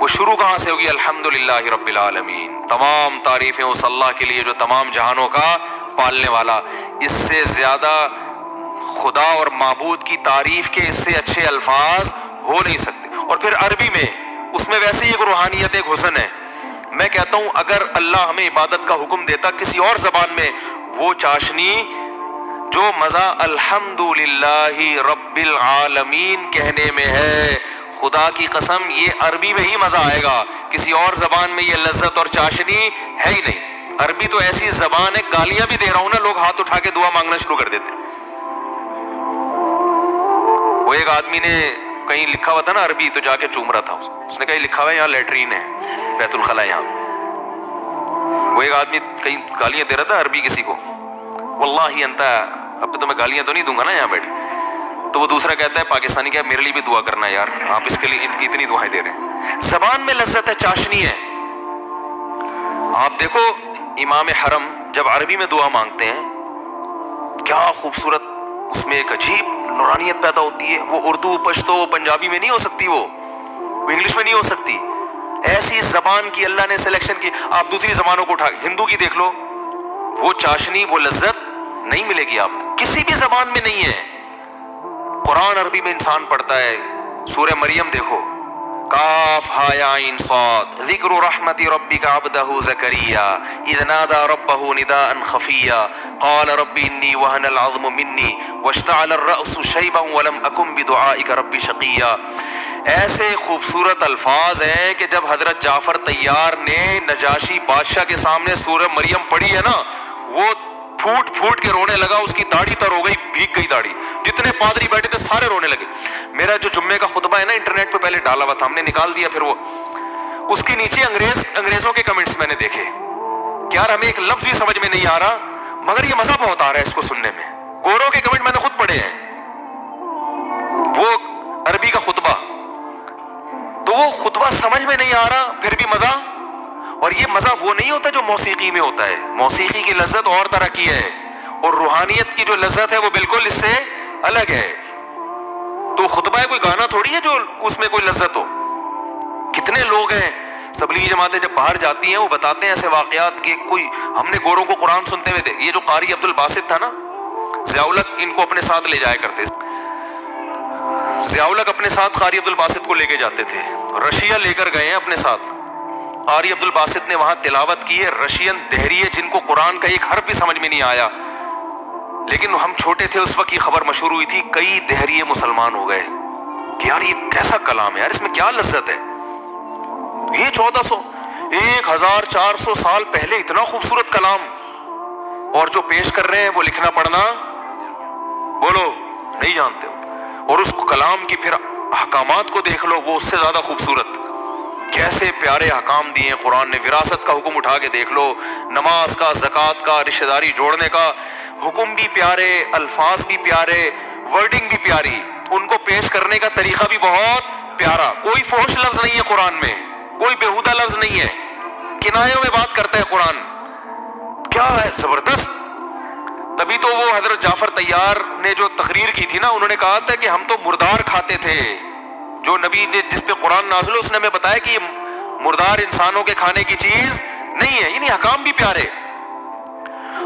وہ شروع کہاں سے ہوگی؟ الحمدللہ رب العالمین، تمام تعریفیں اس اللہ کے لیے جو تمام جہانوں کا پالنے والا. اس سے زیادہ خدا اور معبود کی تعریف کے اس سے اچھے الفاظ ہو نہیں سکتے. اور پھر عربی میں اس میں ویسے ہی ایک روحانیت، ایک حسن ہے. میں کہتا ہوں اگر اللہ ہمیں عبادت کا حکم دیتا کسی اور زبان میں، وہ چاشنی جو مزہ الحمدللہ رب العالمین کہنے میں ہے، خدا کی قسم یہ عربی میں ہی مزہ آئے گا، کسی اور زبان میں یہ لذت اور چاشنی ہے ہی نہیں. عربی تو ایسی زبان ہے، گالیاں بھی دے رہا ہوں نا لوگ ہاتھ اٹھا کے دعا مانگنا شروع کر دیتے. وہ ایک آدمی نے کہیں لکھا ہوا تھا نا عربی تو جا کے چوم رہا تھا، اس نے کہیں لکھا ہوا ہے یہاں لیٹرین ہے، بیت الخلا ہے یہاں. وہ ایک آدمی کہیں گالیاں دے رہا تھا عربی کسی کو، واللہ انت، اب تو میں گالیاں تو نہیں دوں گا نا یہاں بیٹھ. تو وہ دوسرا کہتا ہے پاکستانی کہ میرے لیے بھی دعا کرنا یار، آپ اس کے لیے اتنی دعائیں دے رہے ہیں. زبان میں لذت ہے، چاشنی ہے. آپ دیکھو امام حرم جب عربی میں دعا مانگتے ہیں کیا خوبصورت اس میں ایک عجیب نورانیت پیدا ہوتی ہے. وہ اردو، پشتو، پنجابی میں نہیں ہو سکتی، وہ انگلش میں نہیں ہو سکتی. ایسی زبان کی اللہ نے سلیکشن کی. آپ دوسری زبانوں کو اٹھا، ہندو کی دیکھ لو، وہ چاشنی وہ لذت نہیں ملے گی آپ کو، کسی بھی زبان میں نہیں ہے. قرآن عربی میں انسان پڑھتا ہے. سورہ مریم دیکھو، کاف ہا یا عین صاد، ذکر رحمت ربک عبدہ زکریا اذ نادى ربہ نداء خفیا قال رب انی وہن العظم منی واشتعل الرأس شیبا ولم اکن بدعائک رب شقیا. ایسے خوبصورت الفاظ ہیں کہ جب حضرت جعفر طیار نے نجاشی بادشاہ کے سامنے سورہ مریم پڑھی ہے نا، وہ پھوٹ پھوٹ کے رونے لگا. اس کی داڑھی تر ہو گئی، بھیگ گئی داڑھی. جتنے پادری بیٹھے تھے سارے رونے لگے. میرا جو جمعے کا خطبہ ہے نا انٹرنیٹ پہ پہلے ڈالا ہوا تھا، ہم نے نکال دیا. پھر وہ اس کے نیچے انگریزوں کے کمنٹس میں نے دیکھے کہ یار ہمیں ایک لفظ بھی سمجھ میں نہیں آ رہا مگر یہ مزہ بہت آ رہا ہے اس کو سننے میں. گوروں کے کمنٹ میں نے خود پڑھے ہیں. وہ عربی کا خطبہ، تو وہ خطبہ سمجھ میں نہیں آ رہا پھر بھی مزہ. اور یہ مزہ وہ نہیں ہوتا جو موسیقی میں ہوتا ہے. موسیقی کی لذت اور طرح کی ہے اور روحانیت کی جو لذت ہے وہ بالکل اس سے الگ ہے. تو خطبہ ہے کوئی گانا تھوڑی ہے جو اس میں کوئی لذت ہو. کتنے لوگ ہیں تبلیغی جماعتیں جب باہر جاتی ہیں وہ بتاتے ہیں ایسے واقعات کہ کوئی ہم نے گوروں کو قرآن سنتے ہوئے یہ جو قاری عبد الباسط تھا نا، ضیاء الحق ان کو اپنے ساتھ لے جایا کرتے. ضیاء الحق اپنے ساتھ قاری عبد الباسط کو لے کے جاتے تھے. رشیا لے کر گئے ہیں اپنے ساتھ. قاری عبد الباسط نے وہاں تلاوت کی ہے. رشین دہریے جن کو قرآن کا ایک حرف بھی سمجھ میں نہیں آیا، لیکن ہم چھوٹے تھے اس وقت یہ خبر مشہور ہوئی تھی، کئی دہریے مسلمان ہو گئے کہ یار یہ کیسا کلام ہے یار، اس میں کیا لذت ہے. یہ 1400 سال پہلے اتنا خوبصورت کلام، اور جو پیش کر رہے ہیں وہ لکھنا پڑھنا بولو نہیں جانتے. اور اس کلام کی پھر احکامات کو دیکھ لو، وہ اس سے زیادہ خوبصورت. کیسے پیارے احکام دیے ہیں قرآن نے. وراثت کا حکم اٹھا کے دیکھ لو، نماز کا، زکوٰۃ کا، رشتہ داری جوڑنے کا حکم بھی پیارے، الفاظ بھی پیارے، ورڈنگ بھی پیاری، ان کو پیش کرنے کا طریقہ بھی بہت پیارا. کوئی فحش لفظ نہیں ہے قرآن میں، کوئی بیہودہ لفظ نہیں ہے، کنایوں میں بات کرتا ہے قرآن. کیا ہے زبردست. تبھی تو وہ حضرت جعفر طیار نے جو تقریر کی تھی نا، انہوں نے کہا تھا کہ ہم تو مردار کھاتے تھے. جو نبی نے جس پہ قرآن نازل ہو اس نے ہمیں بتایا کہ یہ مردار انسانوں کے کھانے کی چیز نہیں ہے. یعنی حکام بھی پیارے.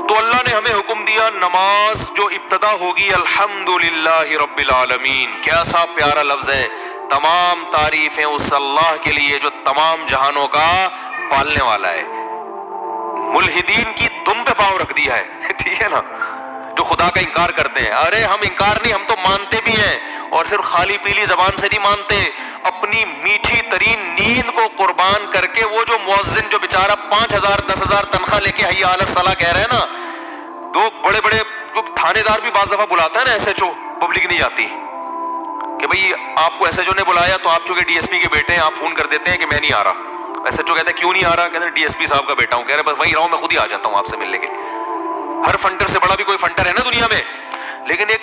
تو اللہ نے ہمیں حکم دیا نماز جو ابتدا ہوگی الحمدللہ رب العالمین. کیسا پیارا لفظ ہے. تمام تعریفیں اس اللہ کے لیے جو تمام جہانوں کا پالنے والا ہے. ملحدین کی دم پہ پاؤں رکھ دیا ہے. ٹھیک ہے نا، جو خدا کا انکار کرتے ہیں. ارے ہم انکار نہیں، ہم تو مانتے بھی ہیں، اور صرف خالی پیلی زبان سے نہیں مانتے. اپنی میٹھی ترین نیند کو قربان کر کے وہ جو مؤذن جو بیچارہ 5,000 10,000 تنخواہ لے کے حی علی الصلاۃ کہہ رہے ہیں نا، دو بڑے بڑے تھانے دار بھی بعض دفعہ بلاتا ہے نا ایس ایچ او، پبلک نہیں جاتی کہ بھئی آپ کو ایس ایچ او نے بلایا تو آپ چونکہ ڈی ایس پی کے بیٹے ہیں آپ فون کر دیتے ہیں کہ میں نہیں آ رہا. ایس ایچ او کہتے ہیں کیوں نہیں آ رہا؟ کہتے ہیں ڈی ایس پی صاحب کا بیٹا ہوں. کہہ رہے بس وہیں رہو، میں خود ہی آ جاتا ہوں آپ سے ملنے کے. ہر فنٹر سے بڑا بھی کوئی فنٹر ہے نا دنیا میں. لیکن ایک